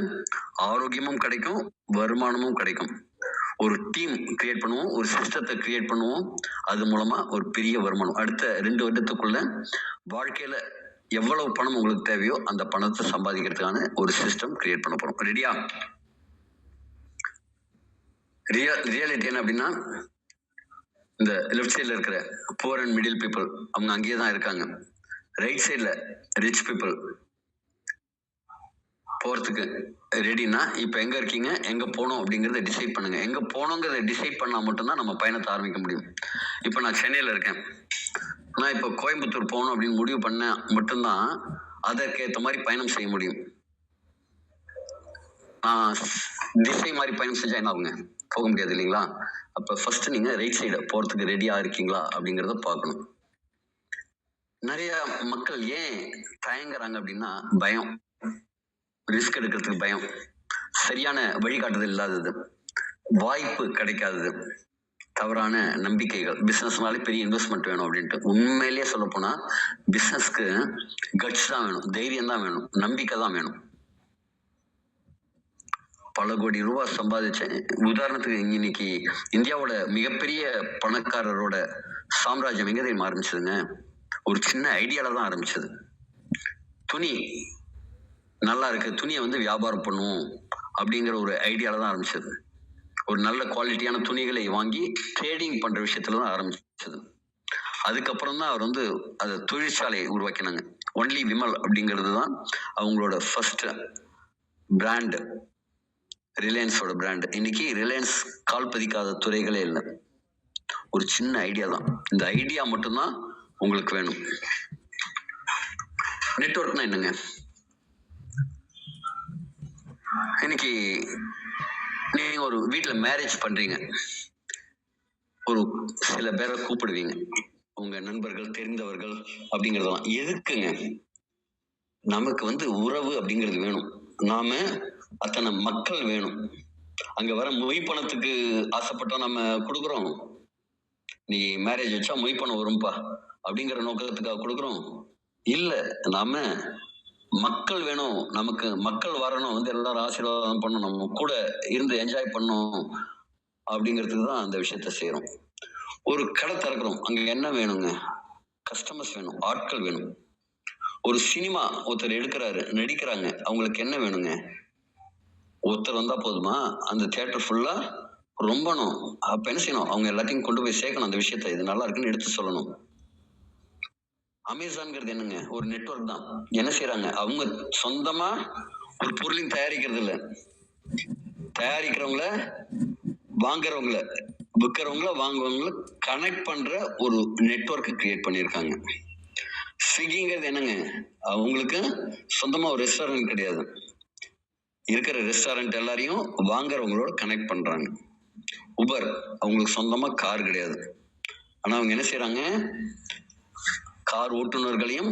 ஆரோக்கியமும் கிடைக்கும், வருமானமும் கிடைக்கும். ஒரு டீம் கிரியேட் பண்ணுவோம், ஒரு சிஸ்டத்தை கிரியேட் பண்ணுவோம், அது மூலமா ஒரு பெரிய வருமானம். அடுத்த 2 வருடத்துக்குள்ள வாழ்க்கையில எவ்வளவு பணம் உங்களுக்கு தேவையோ அந்த பணத்தை சம்பாதிக்கிறதுக்கான ஒரு சிஸ்டம் கிரியேட் பண்ண போறோம். ரெடியா? ரியாலிட்டி என்ன அப்படின்னா, இந்த லெஃப்ட் சைட்ல இருக்கிற புவர் அண்ட் மிடில் பீப்புள் அவங்க அங்கேயே தான் இருக்காங்க. ரைட் சைட்ல ரிச் பீப்புள் போறதுக்கு ரெடினா இப்ப எங்க இருக்கீங்க, எங்க போகணும் அப்படிங்கறத டிசைட் பண்ணுங்க. எங்க போகணுங்கிறத டிசைட் பண்ணா மட்டும்தான் நம்ம பயணத்தை ஆரம்பிக்க முடியும். இப்ப நான் சென்னையில இருக்கேன், நான் இப்போ கோயம்புத்தூர் போகணும் அப்படின்னு முடிவு பண்ண மட்டும்தான் அதற்கேற்ற மாதிரி பயணம் செய்ய முடியும். திசை மாதிரி பயணம் செஞ்சா என்ன ஆகுங்க? போக முடியாது இல்லைங்களா? அப்ப ஃபர்ஸ்ட் நீங்க ரைட் சைடு போறதுக்கு ரெடியா இருக்கீங்களா அப்படிங்கறத பார்க்கணும். நிறைய மக்கள் ஏன் தயங்குறாங்க அப்படின்னா பயம், ரிஸ்க் எடுக்கிறதுக்கு பயம், சரியான வழிகாட்டுதல் இல்லாதது, வாய்ப்பு கிடைக்காதது, தவறான நம்பிக்கைகள். பிசினஸ்னாலே பெரிய இன்வெஸ்ட்மெண்ட் வேணும் அப்படின்ட்டு. உண்மையிலேயே சொல்ல போனா பிசினஸ்க்கு கட்ஸ் தான் வேணும், தைரியம் தான் வேணும், நம்பிக்கை தான் வேணும். பல கோடி ரூபாய் சம்பாதிச்சேன். உதாரணத்துக்கு இன்னைக்கு இந்தியாவோட மிகப்பெரிய பணக்காரரோட சாம்ராஜ்யம் எங்க தெரியுமா ஆரம்பிச்சதுங்க? ஒரு சின்ன ஐடியால தான் ஆரம்பிச்சது. துணி நல்லா இருக்கு, துணியை வந்து வியாபாரம் பண்ணுவோம் அப்படிங்கிற ஒரு ஐடியால தான் ஆரம்பிச்சது. ஒரு நல்ல குவாலிட்டியான துணிகளை வாங்கி ட்ரேடிங் பண்ற விஷயத்துல தான் ஆரம்பிச்சது. அதுக்கப்புறம் தான் அவர் வந்து அதை தொழிற்சாலையை உருவாக்கினாங்க. ஒன்லி விமல் அப்படிங்கிறது தான் அவங்களோட ஃபர்ஸ்ட் பிராண்ட், ரிலையன்ஸோட பிராண்ட். இன்னைக்கு ரிலையன்ஸ் கால் பதிக்காத துறைகளே இல்லை. ஒரு சின்ன ஐடியா தான். இந்த ஐடியா மட்டும்தான் உங்களுக்கு வேணும். நெட்வொர்க்னா என்னங்க? இன்னைக்கு நீங்க ஒரு வீட்டுல மேரேஜ் பண்றீங்க, ஒரு சில பேரை கூப்பிடுவீங்க, உங்க நண்பர்கள், தெரிந்தவர்கள் அப்படிங்கறதெல்லாம் எதுக்குங்க? நமக்கு வந்து உறவு அப்படிங்கிறது வேணும், நாம அத்தனை மக்கள் வேணும். அங்க வர மொய் பணத்துக்கு ஆசைப்பட்டா நம்ம கொடுக்குறோம். நீ மேரேஜ் வச்சா மொய் பணம் வரும்பா அப்படிங்கிற நோக்கத்துக்காக கொடுக்குறோம் இல்ல. நாம மக்கள் வேணும், நமக்கு மக்கள் வரணும், வந்து எல்லாரும் ஆசீர்வாதம் பண்ணணும், நம்ம கூட இருந்து என்ஜாய் பண்ணணும் அப்படிங்கிறதுக்கு தான் அந்த விஷயத்த செய்யறோம். ஒரு கடை திறக்கிறோம், அங்க என்ன வேணுங்க? கஸ்டமர்ஸ் வேணும், ஆட்கள் வேணும். ஒரு சினிமா ஒருத்தர் எடுக்கிறாரு, நடிக்கிறாங்க, அவங்களுக்கு என்ன வேணுங்க? ஒருத்தர் வந்தா போதுமா? அந்த தியேட்டர் ஃபுல்லா ரொம்பணும். அப்ப என்ன செய்யணும்? அவங்க எல்லாத்தையும் கொண்டு போய் சேர்க்கணும் அந்த விஷயத்த, இது நல்லா இருக்குன்னு எடுத்து சொல்லணும். அமேசான்ங்கிறது என்னங்க? ஒரு நெட்வொர்க் தான். என்ன செய்யறாங்க? அவங்க சொந்தமா ஒரு பொருளையும் தயாரிக்கிறது இல்ல, தயாரிக்கிறவங்கள வாங்குறவங்கள விற்கிறவங்கள வாங்குறவங்கள கனெக்ட் பண்ற ஒரு நெட்வொர்க் கிரியேட் பண்ணியிருக்காங்க. ஸ்விக்கிங்கிறது என்னங்க, அவங்களுக்கு சொந்தமா ஒரு ரெஸ்டாரண்ட் கிடையாது, இருக்கிற ரெஸ்டாரண்ட் எல்லாரையும் வாங்குறவங்களோட கனெக்ட் பண்றாங்க. உபர் அவங்களுக்கு சொந்தமா கார் கிடையாது, ஆனா அவங்க என்ன செய்யறாங்க, கார் ஓட்டுநர்களையும்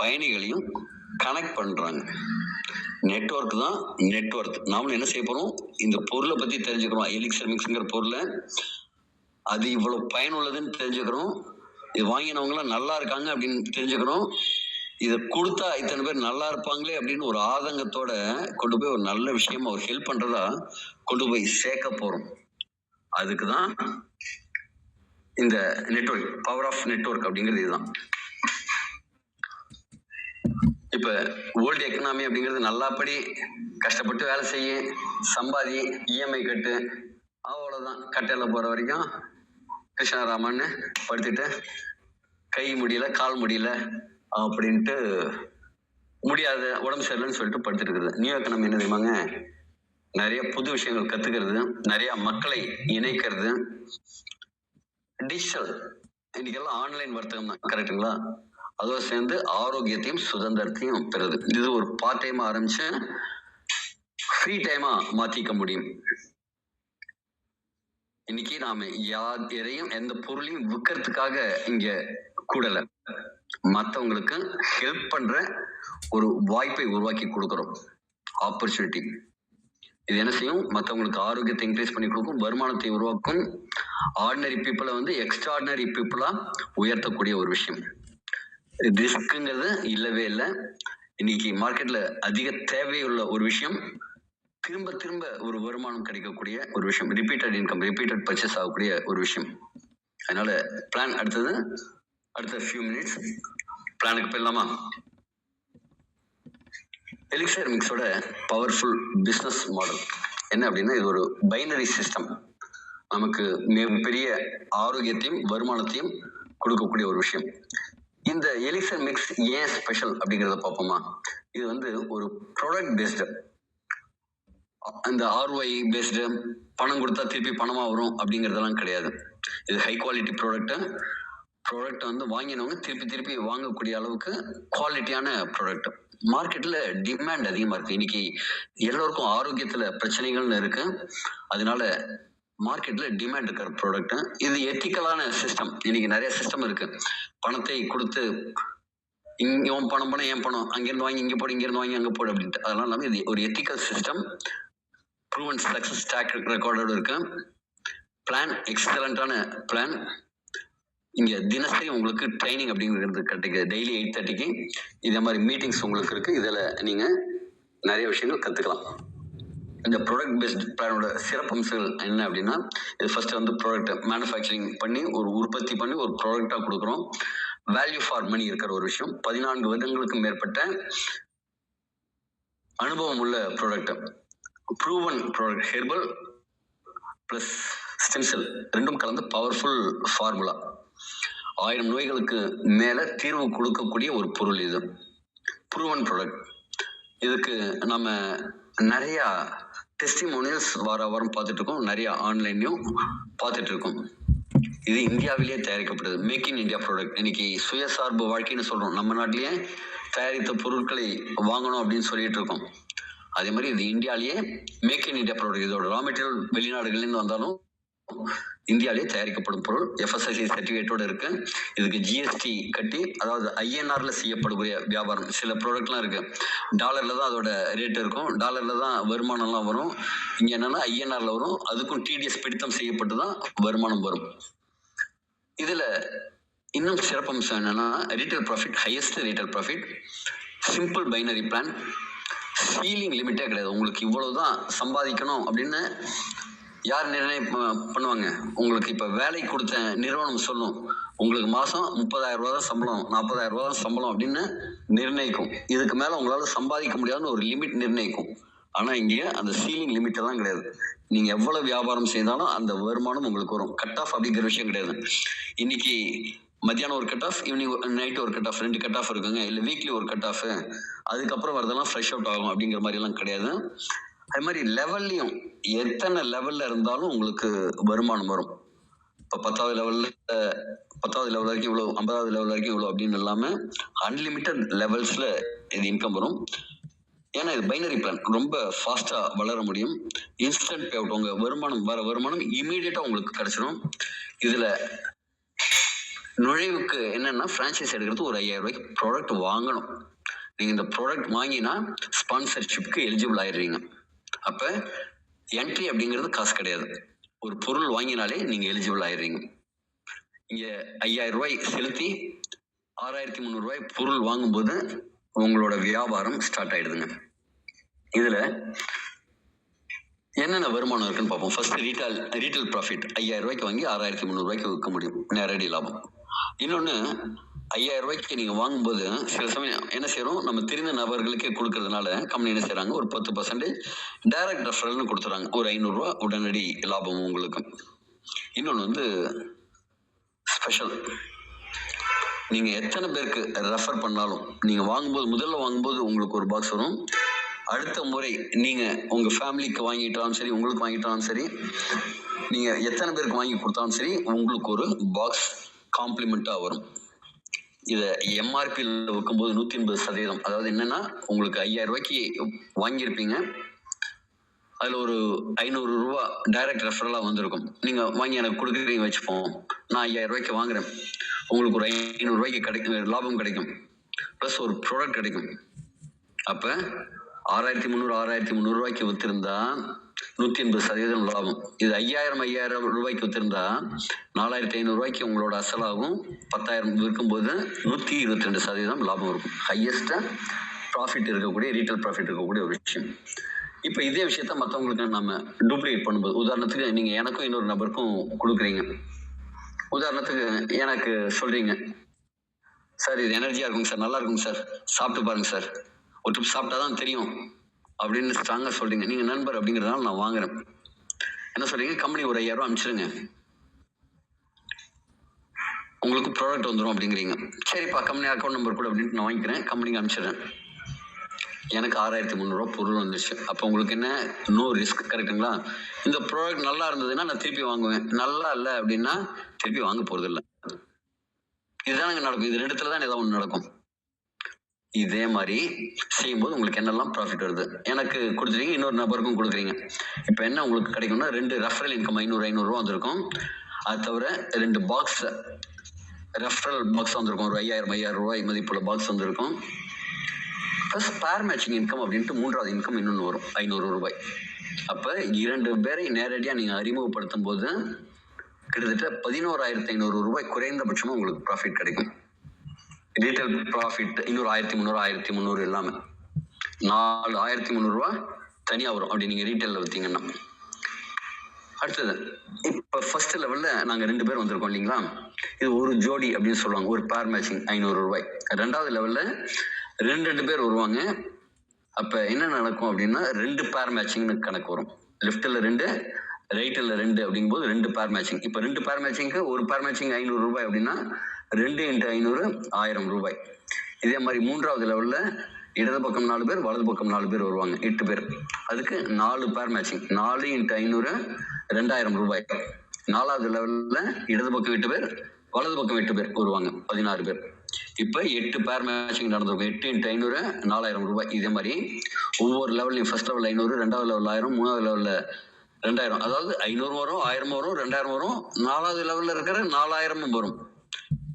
பயணிகளையும் கனெக்ட் பண்றாங்க. நெட்வொர்க் தான் நெட்வொர்க். நாமளும் என்ன செய்ய போறோம், இந்த பொருளை பத்தி தெரிஞ்சுக்கிறோம். எலிக்சர் மிக்ஸ்ங்கிற பொருளை அது இவ்வளவு பயனுள்ளதுன்னு தெரிஞ்சுக்கிறோம். இது வாங்கினவங்களாம் நல்லா இருக்காங்க அப்படின்னு தெரிஞ்சுக்கிறோம். இதை கொடுத்தா இத்தனை பேர் நல்லா இருப்பாங்களே அப்படின்னு ஒரு ஆதங்கத்தோட கொண்டு போய் ஒரு நல்ல விஷயமா ஒரு ஹெல்ப் பண்றதா கொண்டு போய் சேர்க்க போறோம். அதுக்குதான் இந்த நெட்வொர்க், பவர் ஆஃப் நெட்வொர்க் அப்படிங்கிறது இதுதான். இப்ப ஓல்டு எக்கனாமி அப்படிங்கிறது நல்லாப்படி கஷ்டப்பட்டு வேலை செய்ய, சம்பாதி, இஎம்ஐ கட்டு, அவ்வளவுதான். கட்டையில போற வரைக்கும் கிருஷ்ணராமன்னு படுத்துட்டு கை முடியல கால் முடியல அப்படின்ட்டு முடியாத உடம்பு சரியில்லைன்னு சொல்லிட்டு படுத்துட்டு இருக்குது. நியூ எக்கனாமி என்ன தெரியுமாங்க, நிறைய புது விஷயங்கள் கத்துக்கிறது, நிறைய மக்களை இணைக்கிறது, டிஜிட்டல், இன்னைக்கெல்லாம் ஆன்லைன் வர்த்தகம் தான், கரெக்டுங்களா? அதோட சேர்ந்து ஆரோக்கியத்தையும் சுதந்திரத்தையும் பெறுது. இது ஒரு பார்ட் டைமா ஆரம்பிச்சு ஃப்ரீ டைமா மாத்திக்க முடியும். இன்னைக்கு நாம எதையும் எந்த பொருளையும் விற்கிறதுக்காக இங்க கூடல, மற்றவங்களுக்கு ஹெல்ப் பண்ற ஒரு வாய்ப்பை உருவாக்கி கொடுக்கிறோம், ஆப்பர்ச்சுனிட்டி. இது என்ன செய்யும், மற்றவங்களுக்கு ஆரோக்கியத்தை இன்க்ரீஸ் பண்ணி கொடுக்கும், வருமானத்தை உருவாக்கும், ஆர்டினரி பீப்புளை எக்ஸ்ட்ராடினரி பீப்புளா உயர்த்தக்கூடிய ஒரு விஷயம். ரிஸ்க்குங்கிறது இல்லவே இல்லை. இன்னைக்கு மார்க்கெட்ல அதிக தேவையுள்ள ஒரு விஷயம், திரும்ப திரும்ப ஒரு வருமானம் கிடைக்கக்கூடிய ஒரு விஷயம், ரிப்பீட்டட் இன்கம், ரிப்பீட்டட் பர்ச்சேஸ் ஆகக்கூடிய ஒரு விஷயம். அதனால பிளான் அடுத்த ஃபியூ மினிட்ஸ் பிளானுக்கு போயிடலாமா? எலிக்சர் மிக்ஸோட பவர்ஃபுல் பிஸ்னஸ் மாடல் என்ன அப்படின்னா, இது ஒரு பைனரி சிஸ்டம், நமக்கு மிகப்பெரிய ஆரோக்கியத்தையும் வருமானத்தையும் கொடுக்கக்கூடிய ஒரு விஷயம். இந்த எலிக்சர் மிக்ஸ் ஏன் ஸ்பெஷல் அப்படிங்கிறத பார்ப்போமா? இது ஒரு ப்ராடக்ட் பேஸ்டு, இந்த ROI பேஸ்டு, பணம் கொடுத்தா திருப்பி பணமா வரும் அப்படிங்கிறதெல்லாம் கிடையாது. இது ஹை குவாலிட்டி ப்ராடக்ட் வாங்கினவங்க திருப்பி திருப்பி வாங்கக்கூடிய அளவுக்கு குவாலிட்டியான ப்ராடக்ட். மார்க்கெட்ல டிமாண்ட் அதிகமா இருக்கு. இன்னைக்கு எல்லோருக்கும் ஆரோக்கியத்துல பிரச்சனைகள்னு இருக்கு, அதனால மார்க்கெட்ல டிமாண்ட் இருக்கிற ப்ராடக்ட். இது எத்திக்கலான சிஸ்டம். இன்னைக்கு நிறைய சிஸ்டம் இருக்கு, பணத்தை கொடுத்து இங்க பணம் ஏன் பணம், அங்கிருந்து வாங்கி இங்க போடு, இங்கிருந்து வாங்கி அங்க போடு அப்படின்ட்டு. அதெல்லாம் இல்லாம இது ஒரு ethical system, proven success track ரெக்கார்டோட இருக்கு. பிளான் எக்ஸலண்டான பிளான். இங்க தினசரி உங்களுக்கு ட்ரைனிங் அப்படிங்கிறது கிடைக்குது. டெய்லி 8:30க்கு இதே மாதிரி மீட்டிங்ஸ் உங்களுக்கு இருக்கு. இதுல நீங்க நிறைய விஷயங்கள் கத்துக்கலாம். இந்த ப்ராடக்ட் பேஸ்ட் பிளானோட சிறப்பம்சங்கள் என்ன அப்படின்னா, இது ஃபர்ஸ்ட் ப்ராடக்ட் மேனுஃபேக்சரிங் பண்ணி ஒரு உற்பத்தி பண்ணி ஒரு ப்ராடக்டா கொடுக்குறோம். வேல்யூ ஃபார் மணி இருக்கிற ஒரு விஷயம். 14 வருடங்களுக்கு மேற்பட்ட அனுபவம் உள்ள product, proven product, herbal plus stem cell ரெண்டும் கலந்து பவர்ஃபுல் ஃபார்முலா. 1000 நோய்களுக்கு மேல தீர்வு கொடுக்கக்கூடிய ஒரு பொருள். இது ப்ரூவன் ப்ராடக்ட். இதுக்கு நம்ம நிறைய டெஸ்டிமோனியல்ஸ் வாரம் பார்த்துட்டு இருக்கோம், நிறைய ஆன்லைன்லயும் பார்த்துட்டு இருக்கோம். இது இந்தியாவிலேயே தயாரிக்கப்பட்டது, மேக் இன் இந்தியா ப்ராடக்ட். இன்னைக்கு சுயசார்பு வாழ்க்கைன்னு சொல்றோம், நம்ம நாட்டிலேயே தயாரித்த பொருட்களை வாங்கணும் அப்படின்னு சொல்லிட்டு இருக்கோம். அதே மாதிரி இது இந்தியாலேயே மேக் இன் இந்தியா ப்ராடக்ட். இதோட ரா மெட்டீரியல் வெளிநாடுகள்லேருந்து வந்தாலும் இந்தியாவிலேயே தயாரிக்கப்படும் பொருள், FSSAI சர்டிஃபிகேட்டோட இருக்கு. இதுக்கு GST கட்டி, அதாவது INRல செய்யப்படக்கூடிய வியாபாரம். சில ப்ராடக்ட்லாம் இருக்கு, டாலர்ல தான் அதோட ரேட் இருக்கும், டாலர்ல தான் வருமானம்லாம் வரும். இங்க என்னன்னா INRல வரும், அதுக்கும் TDS பிடித்தம் செய்யப்பட்டு தான் வருமானம் வரும். இதுல இன்னும் சிறப்பம்சம் என்னன்னா, retail profit, highest retail profit, simple binary plan, ceiling லிமிட்டே கிடையாது. உங்களுக்கு இவ்வளவுதான் சம்பாதிக்கணும் அப்படின்னு யார் நிர்ணயம் பண்ணுவாங்க? உங்களுக்கு இப்ப வேலை கொடுத்த நிறுவனம் சொல்லும், உங்களுக்கு மாசம் 30,000 ரூபாய் தான் சம்பளம், 40,000 ரூபாய் தான் சம்பளம் அப்படின்னு நிர்ணயிக்கும். இதுக்கு மேல உங்களால சம்பாதிக்க முடியாதுன்னு ஒரு லிமிட் நிர்ணயிக்கும். ஆனா இங்க அந்த சீலிங் லிமிட் எல்லாம் கிடையாது. நீங்க எவ்வளவு வியாபாரம் செய்தாலும் அந்த வருமானம் உங்களுக்கு வரும். கட் ஆஃப் அப்படிங்கிற விஷயம் கிடையாது. இன்னைக்கு மத்தியானம் ஒரு கட் ஆஃப், ஈவினிங் நைட் ஒரு கட் ஆஃப், 2 கட் ஆஃப் இருக்குங்க, இல்ல வீக்லி ஒரு கட் ஆஃப், அதுக்கப்புறம் வரதெல்லாம் ஃப்ரெஷ் அவுட் ஆகும் அப்படிங்கிற மாதிரி எல்லாம் கிடையாது. அது மாதிரி லெவல்லையும் எத்தனை லெவல்ல இருந்தாலும் உங்களுக்கு வருமானம் வரும். இப்போ 10வது லெவல் வரைக்கும் இவ்வளோ, 50வது லெவல் வரைக்கும் இவ்வளோ அப்படின்னு இல்லாமல் அன்லிமிட்டட் லெவல்ஸில் இது இன்கம் வரும். ஏன்னா இது பைனரி பிளான், ரொம்ப ஃபாஸ்ட்டாக வளர முடியும். இன்ஸ்டன்ட் பே அவுட், உங்கள் வருமானம் இமீடியட்டாக உங்களுக்கு கிடைச்சிடும். இதில் நுழைவுக்கு என்னன்னா, ஃப்ரான்ச்சைஸ் எடுக்கிறது ஒரு 5000 ரூபாய்க்கு ப்ராடக்ட் வாங்கணும். நீங்கள் இந்த ப்ராடக்ட் வாங்கினா ஸ்பான்சர்ஷிப்க்கு எலிஜிபிள் ஆயிடுறீங்க. அப்போ என்ட்ரி அப்படிங்கிறது காசு கிடையாது. ஒரு பொருள் வாங்கினாலே நீங்கள் எலிஜிபிள் ஆயிடுறீங்க. இங்கே 5000 ரூபாய் செலுத்தி 6300 ரூபாய் பொருள் வாங்கும்போது உங்களோட வியாபாரம் ஸ்டார்ட் ஆயிடுதுங்க. இதில் என்னென்ன வருமானம் இருக்குன்னு பார்ப்போம். ஃபர்ஸ்ட் ரீட்டைல் ப்ராஃபிட் 5000 ரூபாய்க்கு வாங்கி 6300 ரூபாய்க்கு விற்க முடியும், நேரடி லாபம். இன்னொன்று, 5000 ரூபாய்க்கு நீங்கள் வாங்கும்போது சில சமயம் என்ன செய்யறோம், நம்ம தெரிந்த நபர்களுக்கே கொடுக்கறதுனால கம்பெனி என்ன செய்யறாங்க, ஒரு 10% டைரக்ட் ரெஃபரல்னு கொடுத்துறாங்க. ஒரு 500 ரூபா உடனடி லாபம் உங்களுக்கு. இன்னொன்று ஸ்பெஷல், நீங்க எத்தனை பேருக்கு ரெஃபர் பண்ணாலும், நீங்க முதல்ல வாங்கும்போது உங்களுக்கு ஒரு பாக்ஸ் வரும். அடுத்த முறை நீங்க உங்க ஃபேமிலிக்கு வாங்கிட்டாலும் சரி, உங்களுக்கு வாங்கிட்டாலும் சரி, நீங்க எத்தனை பேருக்கு வாங்கி கொடுத்தாலும் சரி, உங்களுக்கு ஒரு பாக்ஸ் காம்ப்ளிமெண்டா வரும். இதை எம்ஆர்பியில் வைக்கும்போது 180%. அதாவது என்னன்னா, உங்களுக்கு 5000 ரூபாய்க்கு வாங்கியிருப்பீங்க, அதில் ஒரு 500 ரூபா டைரக்ட் ரெஃபரலாக வந்திருக்கும். நீங்கள் வாங்கி எனக்கு கொடுக்குறீங்க வச்சுப்போம், நான் 5000 ரூபாய்க்கு வாங்குறேன், உங்களுக்கு ஒரு 500 ரூபாய்க்கு லாபம் கிடைக்கும், ப்ளஸ் ஒரு ப்ராடக்ட் கிடைக்கும். அப்போ 6300 ரூபாய்க்கு வித்திருந்தா 180% லாபம். இது 5000 ரூபாய்க்கு வித்திருந்தா 4500 ரூபாய்க்கு உங்களோட அசலாகும். 10000 விற்கும்போது 122% லாபம் இருக்கும். ஹையஸ்டா ப்ராஃபிட் இருக்கக்கூடிய, ரீட்டைல் ப்ராஃபிட் இருக்கக்கூடிய ஒரு விஷயம். இப்போ இதே விஷயத்த மற்றவங்களுக்கு நம்ம டூப்ளிகேட் பண்ணும்போது, உதாரணத்துக்கு நீங்கள் எனக்கும் இன்னொரு நபருக்கும் கொடுக்குறீங்க. உதாரணத்துக்கு எனக்கு சொல்றீங்க, சார் இது எனர்ஜியா இருக்குங்க சார், நல்லா இருக்குங்க சார், சாப்பிட்டு பாருங்க சார், ஒரு ட்ரிப் சாப்பிட்டா தான் தெரியும் அப்படின்னு ஸ்ட்ராங்கா சொல்றீங்க. நீங்க நண்பர் அப்படிங்கிறதுனால நான் வாங்குறேன். என்ன சொல்றீங்க, கம்பெனி ஒரு 5000 ரூபாய் அனுப்பிச்சிருங்க, உங்களுக்கு ப்ராடக்ட் வந்துடும் அப்படிங்கிறீங்க. சரிப்பா, கம்பெனி அக்கௌண்ட் நம்பர் கூட அப்படின்ட்டு நான் வாங்கிக்கிறேன், கம்பெனிக்கு அனுப்பிச்சிடுறேன். எனக்கு 6300 ரூபா பொருள் வந்துருச்சு. அப்போ உங்களுக்கு என்ன, நோ ரிஸ்க், கரெக்டுங்களா? இந்த ப்ராடக்ட் நல்லா இருந்ததுன்னா நான் திருப்பி வாங்குவேன், நல்லா இல்லை அப்படின்னா திருப்பி வாங்க போறது இல்லை. இதுதானங்க நடக்கும். இது ரெண்டுத்துல தான் ஏதாவது ஒன்று நடக்கும். இதே மாதிரி செய்யும்போது உங்களுக்கு என்னெல்லாம் ப்ராஃபிட் வருது, எனக்கு கொடுத்துறீங்க, இன்னொரு நபருக்கும் கொடுக்குறீங்க. இப்போ என்ன உங்களுக்கு கிடைக்கும்னா, 2 ரெஃபரல் இன்கம் 500 ரூபா வந்திருக்கும். அது தவிர 2 பாக்ஸ் ரெஃபரல் பாக்ஸ் வந்திருக்கும், ஒரு 5000 ரூபாய் மதிப்புள்ள பாக்ஸ் வந்திருக்கும். ப்ளஸ் பேர் மேட்சிங் இன்கம் அப்படின்ட்டு 3வது இன்கம் இன்னொன்று வரும், 500 ரூபாய். அப்போ 2 பேரை நேரடியாக நீங்கள் அறிமுகப்படுத்தும் போது கிட்டத்தட்ட 11500 ரூபாய் குறைந்தபட்சமாக உங்களுக்கு ப்ராஃபிட் கிடைக்கும். ரீட்டைல் ப்ராஃபிட் இன்னொரு 1300 இல்லாமல் 4300 ரூபா தனியாக வரும் அப்படி நீங்கள் ரீட்டைலில் விற்றீங்கன்னா. அடுத்தது, இப்போ ஃபர்ஸ்ட் லெவலில் நாங்கள் 2 பேர் வந்திருக்கோம் இல்லைங்களா, இது ஒரு ஜோடி அப்படின்னு சொல்லுவாங்க, ஒரு பேர் மேட்சிங் 500 ரூபாய். 2வது லெவலில் 2 பேர் வருவாங்க. அப்போ என்ன நடக்கும் அப்படின்னா, 2 பேர் மேட்சிங்னு கணக்கு வரும். லெஃப்டில் 2, ரைட்டில் 2 அப்படிங்கும்போது 2 பேர் மேட்சிங். இப்போ 2 பேர் மேட்சிங்க்கு ஒரு பேர் மேட்சிங் 500 ரூபாய் அப்படின்னா 2 × 500 1000 ரூபாய். இதே மாதிரி 3வது லெவலில் இடது பக்கம் 4 பேர், வலது பக்கம் 4 பேர் வருவாங்க, 8 பேர். அதுக்கு 4 பேர் மேட்சிங், 4 × 500 2000 ரூபாய். 4வது லெவலில் இடது பக்கம் 8 பேர், வலது பக்கம் 8 பேர் வருவாங்க, 16 பேர். இப்போ 8 பேர் மேட்சிங் நடந்திருக்கும். 8 × 500 4000 ரூபாய். இதே மாதிரி ஒவ்வொரு லெவல்லையும் ஃபர்ஸ்ட் லெவல் 500, 2வது லெவல் 1000, 3வது லெவலில் 2000. அதாவது 500 வரும், 1000 வரும், 2000 வரும், 4வது லெவலில் இருக்கிற 4000 வரும்.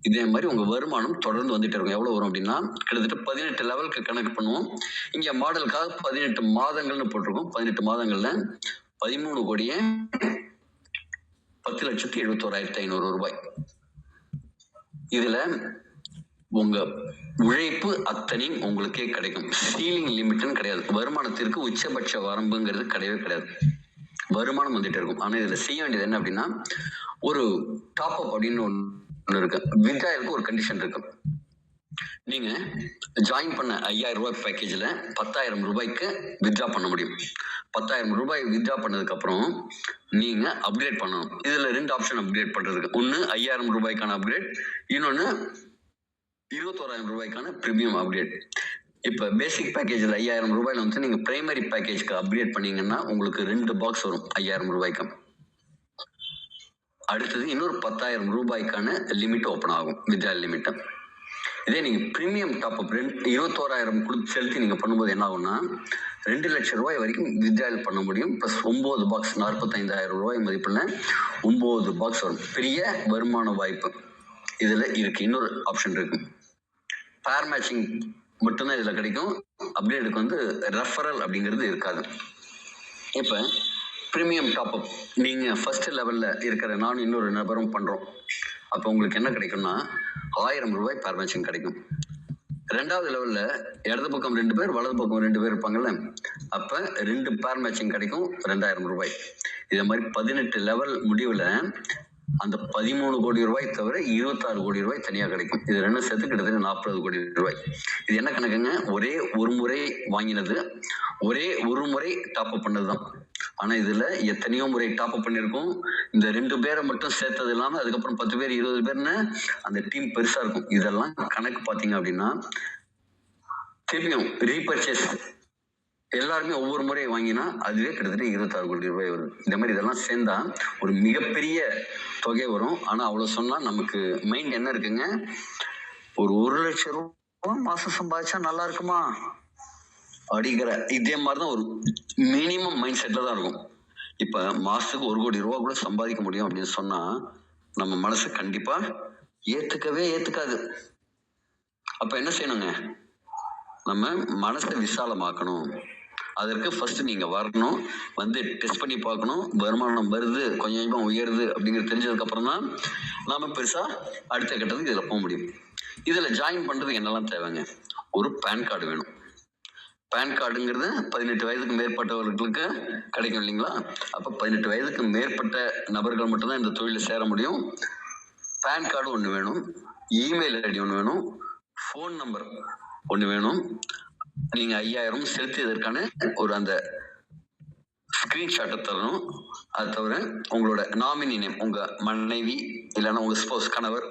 இதே மாதிரி உங்க வருமானம் தொடர்ந்து வந்துட்டு இருக்கும். எவ்வளவு வரும் அப்படின்னா, கிட்டத்தட்ட 18 லெவலுக்கு கணக்கு பண்ணுவோம். இங்க மாடலுக்காக 18 மாதங்கள்னு போட்டிருக்கோம். 18 மாதங்கள்ல 13,10,71,500 ரூபாய். இதுல உங்க உழைப்பு அத்தனையும் உங்களுக்கே கிடைக்கும். சீலிங் லிமிட்னு கிடையாது. வருமானத்திற்கு உச்சபட்ச வரம்புங்கிறது கிடையவே கிடையாது. வருமானம் வந்துட்டு இருக்கும். ஆனா இதுல செய்ய வேண்டியது என்ன அப்படின்னா, ஒரு டாப் அப் அப்படின்னு ஒன்று இருக்கு. வித்ட்ராயலுக்கு ஒரு கண்டிஷன் இருக்கு. நீங்க ஜாயின் பண்ண 5000 ரூபாய் பேக்கேஜ்ல 10,000 ரூபாய்க்கு வித்ட்ரா பண்ண முடியும். 10,000 ரூபாய் வித்ட்ரா பண்ணதுக்கு அப்புறம் நீங்க அப்கிரேட் பண்ணணும். இதுல 2 ஆப்ஷன் அப்கிரேட் பண்றதுக்கு. ஒன்னு 5000 ரூபாய்க்கான அப்கிரேட், இன்னொன்னு 21,000 ரூபாய்க்கான பிரீமியம் அப்கிரேட். இப்ப பேசிக் பேக்கேஜ்ல 5000 ரூபாயில வந்து நீங்க பிரைமரி பேக்கேஜ்க்கு அப்கிரேட் பண்ணீங்கன்னா உங்களுக்கு 2 பாக்ஸ் வரும் 5000 ரூபாய்க்கு. அடுத்தது இன்னொரு 10,000 ரூபாய்க்கான லிமிட் ஓப்பன் ஆகும், வித்ட்ராயல் லிமிட். இதே நீங்க பிரீமியம் டாப்அப் 21,000 கொடுத்து செலுத்தி நீங்க பண்ணும்போது என்ன ஆகும்னா 2 லட்சம் ரூபாய் வரைக்கும் வித்ட்ராயல் பண்ண முடியும். ப்ளஸ் 9 பாக்ஸ் 45,000 ரூபாய் மதிப்புள்ள 9 பாக்ஸ் வரும். பெரிய வருமான வாய்ப்பு இதுல இருக்கு. இன்னொரு ஆப்ஷன் இருக்கு, பேர் மேட்சிங் மட்டும்தான் இதுல கிடைக்கும். அப்டேட்டுக்கு வந்து ரெஃபரல் அப்படிங்கிறது இருக்காது. இப்ப பிரீமியம் டாப்அப் நீங்க ஃபர்ஸ்ட் லெவல்ல இருக்கிற நானும் இன்னொரு நபரும் பண்றோம். அப்போ உங்களுக்கு என்ன கிடைக்கும்னா 1000 ரூபாய் பேர் மேட்சிங் கிடைக்கும். 2வது லெவல்ல இடது பக்கம் 2 பேர், வலது பக்கம் 2 பேர் இருப்பாங்கல்ல, அப்ப 2 பேர் மேட்சிங் கிடைக்கும், 2000 ரூபாய். இதே மாதிரி 18 லெவல் முடிவுல அந்த 13 கோடி ரூபாய் தவிர 26 கோடி ரூபாய் தனியா கிடைக்கும். இது ரெண்டும் சேர்த்து கிட்டத்தட்ட 40 கோடி ரூபாய். இது என்ன கணக்குங்க? ஒரே ஒரு முறை வாங்கினது, ஒரே ஒரு முறை டாப் அப் பண்ணதுதான். ஆனா இதுல எத்தனையோ முறை டாப் அப் பண்ணிருக்கும். இந்த 2 பேரை மட்டும் சேர்த்தது இல்லாம அதுக்கப்புறம் 10 பேர் 20 பேர்னு அந்த டீம் பெருசா இருக்கும். இதெல்லாம் கணக்கு பாத்தீங்க அப்படின்னா திருப்பியும் ரீபர்ச்சேஸ் எல்லாருமே ஒவ்வொரு முறை வாங்கினா அதுவே கிட்டத்தட்ட 26 கோடி ரூபாய் வருது. இந்த மாதிரி இதெல்லாம் சேர்ந்தா ஒரு மிகப்பெரிய தொகை வரும். ஆனா அவ்வளவு சொன்னா நமக்கு மைண்ட் என்ன இருக்குங்க, ஒரு 1 லட்சம் ரூபாய் மாசம் சம்பாதிச்சா நல்லா இருக்குமா அப்படிங்கிற இதே மாதிரிதான் ஒரு மினிமம் மைண்ட் செட்ல தான் இருக்கும். இப்ப மாசத்துக்கு 1 கோடி ரூபாய் கூட சம்பாதிக்க முடியும் அப்படின்னு சொன்னா நம்ம மனசு கண்டிப்பா ஏத்துக்காது. அப்ப என்ன செய்யணுங்க, நம்ம மனசை விசாலமாக்கணும். அதற்கு ஃபர்ஸ்ட் நீங்க வரணும், வந்து டெஸ்ட் பண்ணி பார்க்கணும். வருமானம் வருது, கொஞ்சம் கொஞ்சமா உயருது அப்படிங்கிறது தெரிஞ்சதுக்கு அப்புறம் தான் நாம பெருசா அடுத்த கட்டத்துக்கு இதுல போக முடியும். இதுல ஜாயின் பண்றதுக்கு என்னெல்லாம் தேவைங்க? ஒரு பேன் கார்டு வேணும். பேன் கார்டுங்கிறது 18 வயதுக்கு மேற்பட்டவர்களுக்கு கிடைக்கும் இல்லைங்களா? அப்ப 18 வயதுக்கு மேற்பட்ட நபர்கள் மட்டும்தான் இந்த தொழில சேர முடியும். பேன் கார்டு ஒண்ணு வேணும், இமெயில் ஐடி ஒண்ணு வேணும், போன் நம்பர் ஒண்ணு வேணும். நீங்க 5000 செலுத்தியதற்கான ஒரு அந்த ஸ்கிரீன்ஷாட்டை தரணும். அது தவிர உங்களோட நாமினி நேம், உங்க மனைவி இல்லைன்னா உங்க ஸ்போஸ் கணவர்,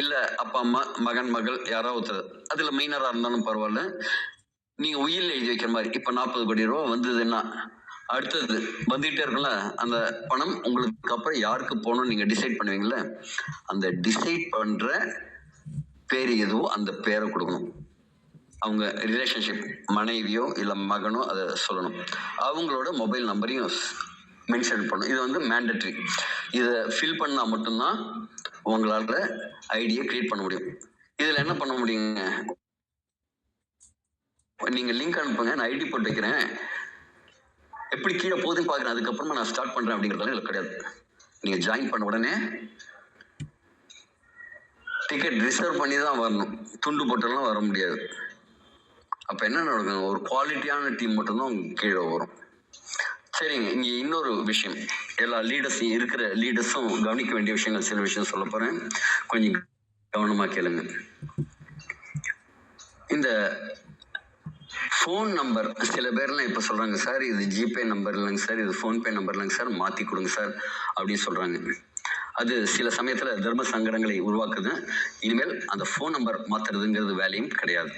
இல்ல அப்பா அம்மா, மகன் மகள் யாராவது அதுல மைனரா இருந்தாலும் பரவாயில்ல, நீங்க உயிரில் எழுதி வைக்கிற மாதிரி. இப்ப 40 கோடி ரூபாய் வந்ததுன்னா அடுத்தது வந்துகிட்டே இருக்கும்ல, அந்த பணம் உங்களுக்கு அப்புறம் யாருக்கு போகணும்னு நீங்க டிசைட் பண்ணுவீங்கல்ல, அந்த டிசைட் பண்ற பேர் எதுவோ அந்த பேரை கொடுக்கணும். அவங்க ரிலேஷன்ஷிப் மனைவியோ இல்ல மகனோ அதை சொல்லணும். அவங்களோட மொபைல் நம்பரையும் மென்ஷன் பண்ணும். இது வந்து மேண்டட்ரி. இதை ஃபில் பண்ணா மட்டும்தான் உங்களால ஐடியை கிரியேட் பண்ண முடியும். இதுல என்ன பண்ண முடியுங்க, நீங்க லிங்க் அனுப்புங்க, நான் ஐடி போட்டு வைக்கிறேன், எப்படி கீழே போகுதுன்னு பாக்குறேன், அதுக்கப்புறமா நான் ஸ்டார்ட் பண்றேன் அப்படிங்கிறதால இல்லை கிடையாது. நீங்க ஜாயின் பண்ண உடனே டிக்கெட் ரிசர்வ் பண்ணி தான் வரணும், துண்டு போட்டெல்லாம் வர முடியாது. அப்ப என்ன நடக்கும், ஒரு குவாலிட்டியான டீம் மட்டும்தான் உங்களுக்கு கீழே வரும். சரிங்க, இங்க இன்னொரு விஷயம், எல்லா லீடர்ஸும் இருக்கிற லீடர்ஸும் கவனிக்க வேண்டிய விஷயங்கள் சில விஷயம் சொல்ல போறேன், கொஞ்சம் கவனமா கேளுங்க. இந்த ஃபோன் நம்பர் சில பேர்லாம் இப்ப சொல்றாங்க, சார் இது ஜிபே நம்பர் இல்லைங்க சார், இது ஃபோன்பே நம்பர் இல்லைங்க சார், மாத்தி கொடுங்க சார் அப்படின்னு சொல்றாங்க. அது சில சமயத்துல தர்ம சங்கடங்களை உருவாக்குது. இனிமேல் அந்த ஃபோன் நம்பர் மாத்துறதுங்கிறது வேலையும் கிடையாது.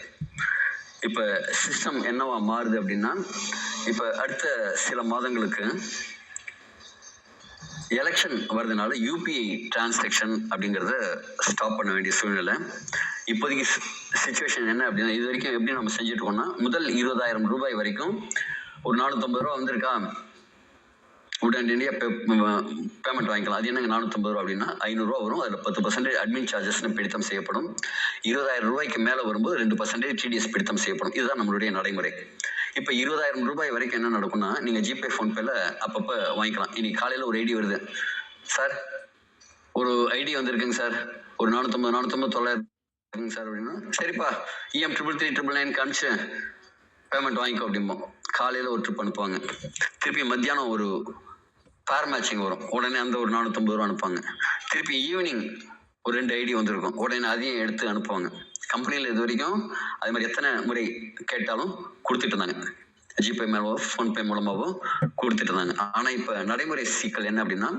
இப்ப சிஸ்டம் என்னவா மாறுது அப்படின்னா, இப்ப அடுத்த சில மாதங்களுக்கு எலெக்ஷன் வர்றதுனால யூபிஐ டிரான்சாக்ஷன் அப்படிங்கிறத ஸ்டாப் பண்ண வேண்டிய சூழ்நிலை. இப்போதைக்கு சிச்சுவேஷன் என்ன அப்படின்னா, இது வரைக்கும் எப்படி நம்ம செஞ்சுட்டு இருக்கோம்னா, முதல் 20,000 ரூபாய் வரைக்கும் ஒரு 450 ரூபா வந்திருக்கா, உடனடியாக பேமெண்ட் வாங்கிக்கலாம். அது என்னங்க 450 ரூபா அப்படின்னா 500 ரூபா வரும். அதில் 10% அட்மின் சார்ஜஸ்னு பிடித்தம் செய்யப்படும். 20,000 ரூபாய்க்கு மேலே வரும்போது 2% டிடிஎஸ் பிடித்தம் செய்யப்படும். இதுதான் நம்மளுடைய நடைமுறை. இப்போ 20,000 ரூபாய் வரைக்கும் என்ன நடக்கும்னா, நீங்க ஜிபே ஃபோன்பேல அப்பப்போ வாங்கிக்கலாம். இன்னைக்கு காலையில் ஒரு ஐடி வருது, சார் ஒரு ஐடி வந்திருக்குங்க சார், ஒரு 450 900 சார் அப்படின்னா, சரிப்பா EM 33399 காமிச்சு பேமெண்ட் வாங்கிக்கோ அப்படிம்போம். காலையில் ஒரு ட்ரிப் அனுப்புவாங்க, திருப்பி மத்தியானம் ஒரு பேர் மேட்சிங் வரும், உடனே அந்த ஒரு 450 ரூபா அனுப்புவாங்க. திருப்பி ஈவினிங் ஒரு 2 ஐடி வந்திருக்கும், உடனே அதையும் எடுத்து அனுப்புவாங்க. கம்பெனியில் இது வரைக்கும் அது மாதிரி எத்தனை முறை கேட்டாலும் கொடுத்துட்டு இருந்தாங்க, ஜிபே மூலமாவோ ஃபோன்பே மூலமாவோ கொடுத்துட்டு இருந்தாங்க. ஆனா இப்ப நடைமுறை சிக்கல் என்ன அப்படின்னா,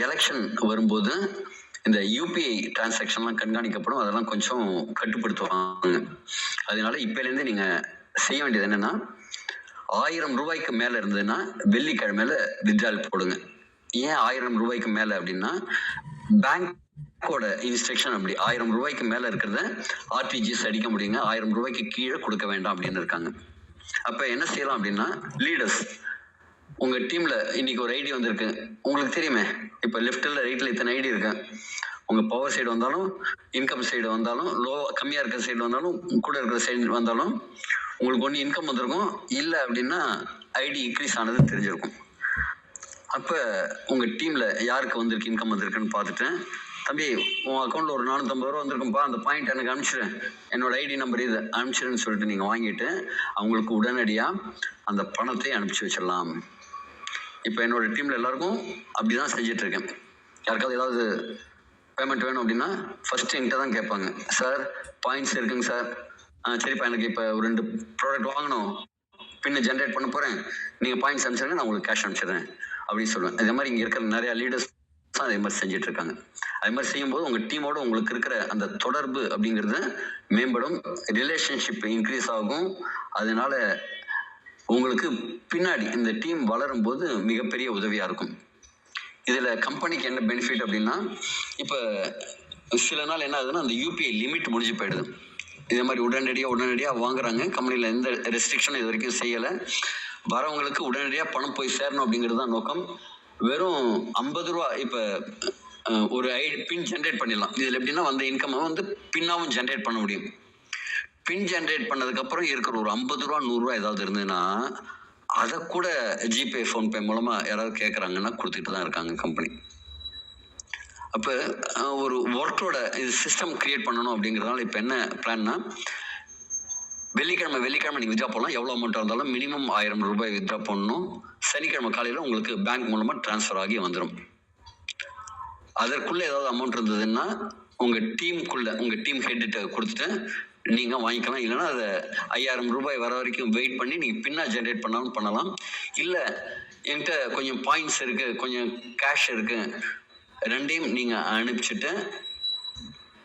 எலெக்ஷன் வரும்போது இந்த யூபிஐ டிரான்சாக்ஷன்லாம் கண்காணிக்கப்படும், அதெல்லாம் கொஞ்சம் கட்டுப்படுத்துவாங்க. அதனால இப்பலேருந்து நீங்க செய்ய வேண்டியது என்னன்னா, 1000 ரூபாய்க்கு மேல இருந்ததுன்னா வெள்ளிக்கிழமையில வித்ட்ரால் போடுங்க. ஏன் 1000 ரூபாய்க்கு மேல அப்படின்னா, பேங்கோட இன்ஸ்ட்ரக்ஷன் அப்படி 1000 ரூபாய்க்கு மேல இருக்கிறத ஆர்டிஜிஎஸ் அடிக்க முடியுங்க, 1000 ரூபாய்க்கு கீழே கொடுக்க வேண்டாம் அப்படின்னு இருக்காங்க. அப்ப என்ன செய்யலாம் அப்படின்னா, லீடர்ஸ் உங்க டீம்ல இன்னைக்கு ஒரு ஐடி வந்திருக்கு, உங்களுக்கு தெரியுமே, இப்ப லெஃப்ட்ல ரைட்ல இத்தனை ஐடி இருக்கு. உங்க பவர் சைடு வந்தாலும், இன்கம் சைடு வந்தாலும், கம்மியா இருக்கிற சைடு வந்தாலும், கூட இருக்கிற சைடு வந்தாலும், உங்களுக்கு ஒன்று இன்கம் வந்திருக்கும், இல்லை அப்படின்னா ஐடி இன்க்ரீஸ் ஆனது தெரிஞ்சிருக்கும். அப்ப உங்க டீம்ல யாருக்கு வந்திருக்கு, இன்கம் வந்திருக்குன்னு பார்த்துட்டு, தம்பி உன் அக்கௌண்ட்ல ஒரு 450 ரூபா வந்திருக்கும்பா, அந்த பாயிண்ட் எனக்கு அனுப்பிச்சிடு, என்னோட ஐடி நம்பர் இது அனுப்பிச்சிடுன்னு சொல்லிட்டு நீங்க வாங்கிட்டு அவங்களுக்கு உடனடியா அந்த பணத்தை அனுப்பிச்சு வச்சிடலாம். இப்ப என்னோட டீம்ல எல்லாருக்கும் அப்படிதான் செஞ்சுட்டு இருக்கேன். யாருக்காவது ஏதாவது பேமெண்ட் வேணும் அப்படின்னா ஃபர்ஸ்ட் என்கிட்ட தான் கேட்பாங்க, சார் பாயிண்ட்ஸ் இருக்குங்க சார், சரிப்பா எனக்கு இப்போ ஒரு 2 ப்ராடக்ட் வாங்கணும், பின்ன ஜென்ரேட் பண்ண போறேன், நீங்க பாயிண்ட்ஸ் அனுப்பிச்சிருங்க, நான் உங்களுக்கு கேஷ் அனுப்பிச்சிடுறேன் அப்படின்னு சொல்லுவேன். இதே மாதிரி இங்க இருக்கிற நிறைய லீடர்ஸ் அதே மாதிரி செஞ்சுட்டு இருக்காங்க. அதே மாதிரி செய்யும்போது உங்க டீமோட உங்களுக்கு இருக்கிற அந்த தொடர்பு அப்படிங்கிறது மேம்படும், ரிலேஷன்ஷிப் இன்க்ரீஸ் ஆகும். அதனால உங்களுக்கு பின்னாடி இந்த டீம் வளரும் போது மிகப்பெரிய உதவியா இருக்கும். இதுல கம்பெனிக்கு என்ன பெனிஃபிட் அப்படின்னா, இப்ப சில நாள் என்ன ஆகுதுன்னா அந்த யூபிஐ லிமிட் முடிஞ்சு போயிடுது. இதே மாதிரி உடனடியா வாங்குறாங்க, கம்பெனில எந்த ரெஸ்ட்ரிக்ஷனும் இது வரைக்கும் செய்யல. வரவங்களுக்கு உடனடியா பணம் போய் சேரணும் அப்படிங்கிறது தான் நோக்கம். வெறும் 50 ரூபா இப்ப ஒரு பின் ஜென்ரேட் பண்ணிடலாம். இதுல எப்படின்னா வந்த இன்கம் வந்து பின்னாவும் ஜென்ரேட் பண்ண முடியும். பின் ஜென்ரேட் பண்ணதுக்கு அப்புறம் இருக்கிற ஒரு 50 ரூபா 100 ரூபா ஏதாவது இருந்ததுன்னா அதை கூட ஜிபே ஃபோன்பே மூலமா யாராவது கேட்கறாங்கன்னா கொடுத்துட்டு தான் இருக்காங்க கம்பெனி. அப்ப ஒரு ஒர்க்கோட இது சிஸ்டம் கிரியேட் பண்ணணும் அப்படிங்கிறதுனால இப்ப என்ன பிளான்னா, வெள்ளிக்கிழமை நீங்க வித்ரா போடலாம், எவ்வளவு அமௌண்ட் இருந்தாலும் மினிமம் 1000 ரூபாய் வித்ரா பண்ணணும். சனிக்கிழமை காலையில உங்களுக்கு பேங்க் மூலமா டிரான்ஸ்ஃபர் ஆகி வந்துடும். அதற்குள்ள ஏதாவது அமௌண்ட் இருந்ததுன்னா உங்க டீம் ஹெட் கொடுத்துட்டு நீங்க வாங்கிக்கலாம். இல்லைன்னா அதை 5000 ரூபாய் வர வரைக்கும் வெயிட் பண்ணி நீங்க பின்னா ஜென்ரேட் பண்ணாலும் பண்ணலாம். இல்ல என்கிட்ட கொஞ்சம் பாயிண்ட்ஸ் இருக்கு, கொஞ்சம் கேஷ் இருக்கு, ரெண்டையும் நீங்க அனுப்பிச்சுட்டு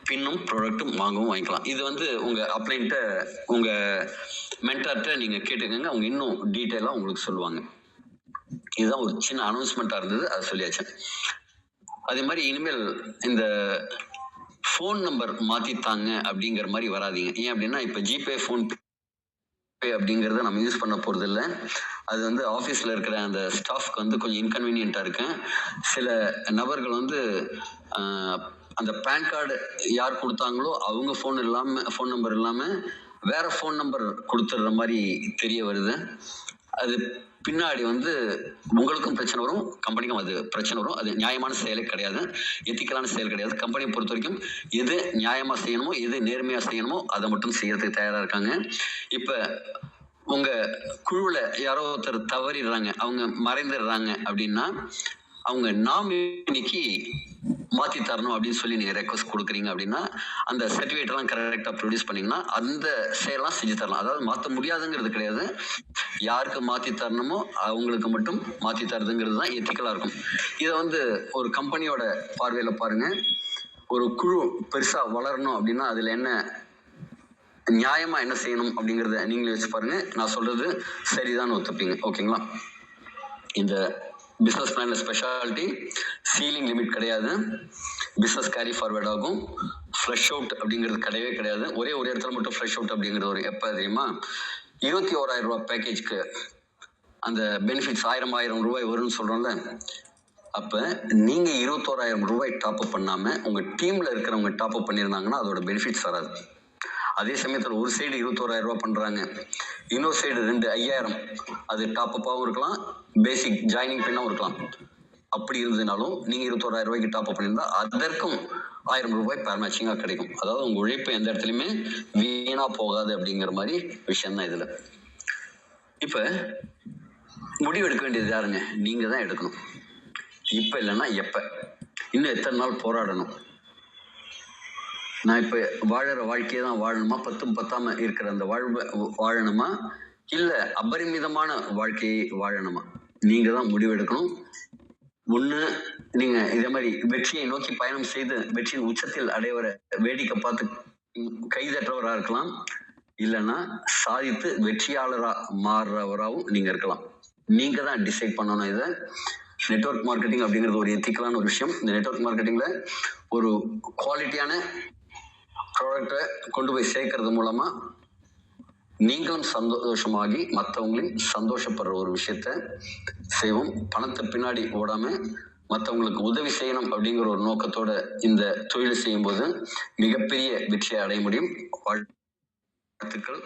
பின்னும் ப்ராடக்ட்டும் வாங்கிக்கலாம். இது வந்து உங்க அப்ளைன்ட்ட உங்க மென்டார்ட்ட நீங்க கேட்டுக்கங்க, அவங்க இன்னும் டீட்டெயிலா உங்களுக்கு சொல்லுவாங்க. இதுதான் ஒரு சின்ன அனௌன்ஸ்மெண்டா இருந்தது, அதை சொல்லியாச்சு. அதே மாதிரி இனிமேல் இந்த ஃபோன் நம்பர் மாத்தித்தாங்க அப்படிங்கிற மாதிரி வராதீங்க. ஏன் அப்படின்னா இப்ப ஜிபே ஃபோன்பே அப்படிங்கறத நம்ம யூஸ் பண்ண போறது இல்லை. அது வந்து ஆஃபீஸ்ல இருக்கிற அந்த ஸ்டாஃப்க்கு வந்து கொஞ்சம் இன்கன்வீனியன்ட்டா இருக்கு. சில நபர்கள் வந்து அந்த பேன் கார்டு யார் கொடுத்தாங்களோ அவங்க ஃபோன் நம்பர் இல்லாம வேற ஃபோன் நம்பர் கொடுத்துடுற மாதிரி தெரிய வருது. அது பின்னாடி வந்து உங்களுக்கும் பிரச்சனை வரும், கம்பெனிக்கும் அது பிரச்சனை வரும். அது நியாயமான செயலே கிடையாது, எத்திக்கலான செயல் கிடையாது. கம்பெனியை பொறுத்த வரைக்கும் எது நியாயமா செய்யணுமோ, எது நேர்மையா செய்யணுமோ அதை மட்டும் செய்யறதுக்கு தயாரா இருக்காங்க. இப்ப உங்க குழுவுல யாரோ ஒருத்தர் தவறிடுறாங்க, அவங்க மறைந்துடுறாங்க அப்படின்னா அவங்க நாமினிக்கு மாத்தி தரணும் அப்படின்னு சொல்லி நீங்க ரெக்வஸ்ட் கொடுக்குறீங்க அப்படின்னா அந்த சர்டிஃபிகேட் எல்லாம் கரெக்டா ப்ரொடியூஸ் பண்ணீங்கன்னா அந்த செயலாம் செஞ்சு தரலாம். அதாவது மாற்ற முடியாதுங்கிறது கிடையாது, யாருக்கு மாத்தி தரணுமோ அவங்களுக்கு மட்டும் மாத்தி தரதுங்கிறது தான் எத்திக்கலா இருக்கும். இதை வந்து ஒரு கம்பெனியோட பார்வையில பாருங்க, ஒரு குழு பெருசா வளரணும் அப்படின்னா அதுல என்ன நியாயமா என்ன செய்யணும் அப்படிங்கறத நீங்களே வச்சு பாருங்க. நான் சொல்றது சரிதான் ஒத்துப்பீங்க, ஓகேங்களா? இந்த பிசினஸ் பிளான்ல ஸ்பெஷாலிட்டி சீலிங் லிமிட் கிடையாது, பிசினஸ் கேரி ஃபார்வர்ட் ஆகும். ஃப்ரெஷ் அவுட் அப்படிங்கிறது கிடையவே கிடையாது. ஒரே ஒரு இடத்துல மட்டும் ஃப்ரெஷ் அவுட் அப்படிங்கிறது ஒரு எப்ப தெரியுமா, 21,000 ரூபாய் பேக்கேஜ்க்கு அந்த பெனிஃபிட்ஸ் 1000 ரூபாய் வரும்னு சொல்றோம்ல, அப்ப நீங்க 21,000 ரூபாய் டாப் அப் பண்ணாம உங்க டீம்ல இருக்கிறவங்க டாப் அப் பண்ணியிருந்தாங்கன்னா அதோட பெனிஃபிட்ஸ் வராது. அதே சமயத்துல ஒரு சைடு 21,000 ரூபாய் பண்றாங்க, இன்னொரு சைடு 5,000, அது டாப் அப்பாவும் இருக்கலாம், பேசிக் ஜாயினிங் பின்னாவும் இருக்கலாம். அப்படி இருந்ததுனாலும் நீங்க 21,000 ரூபாய்க்கு டாப் அப் பண்ணியிருந்தா அதற்கும் 1000 ரூபாய் பேர் மேட்சிங்கா கிடைக்கும். அதாவது உங்க உழைப்பு எந்த இடத்துலயுமே வீணா போகாது அப்படிங்கிற மாதிரி விஷயம் தான் இதுல. இப்ப முடிவு எடுக்க வேண்டியது யாருங்க? நீங்க தான் எடுக்கணும். இப்ப இல்லைன்னா எப்ப, இன்னும் எத்தனை நாள் போராடணும்? நான் இப்ப வாழற வாழ்க்கையை தான் வாழணுமா, பத்தும் பத்தாம இருக்கிற அந்த வாழணுமா, இல்ல அபரிமிதமான வாழ்க்கையை வாழணுமா? நீங்க தான் முடிவெடுக்கணும். ஒண்ணு நீங்க இதே மாதிரி வெற்றியை நோக்கி பயணம் செய்து வெற்றியின் உச்சத்தில் அடைவர வேடிக்கை பார்த்து கைதற்றவரா இருக்கலாம், இல்லைன்னா சாதித்து வெற்றியாளரா மாறுறவராகவும் நீங்க இருக்கலாம். நீங்க தான் டிசைட் பண்ணணும். இதை நெட்வொர்க் மார்க்கெட்டிங் அப்படிங்கிறது ஒரு எத்திக்கலான ஒரு விஷயம். இந்த நெட்வொர்க் மார்க்கெட்டிங்ல ஒரு குவாலிட்டியான ப்ராடக்டை கொண்டு போய் சேர்க்கறது மூலமா நீங்களும் சந்தோஷமாகி மற்றவங்களையும் சந்தோஷப்படுற ஒரு விஷயத்த செய்வோம். பணத்தை பின்னாடி ஓடாம மற்றவங்களுக்கு உதவி செய்யணும் அப்படிங்கிற ஒரு நோக்கத்தோட இந்த தொழிலை செய்யும் போது மிகப்பெரிய வெற்றியை அடைய முடியும். வாழ்த்துக்கள்.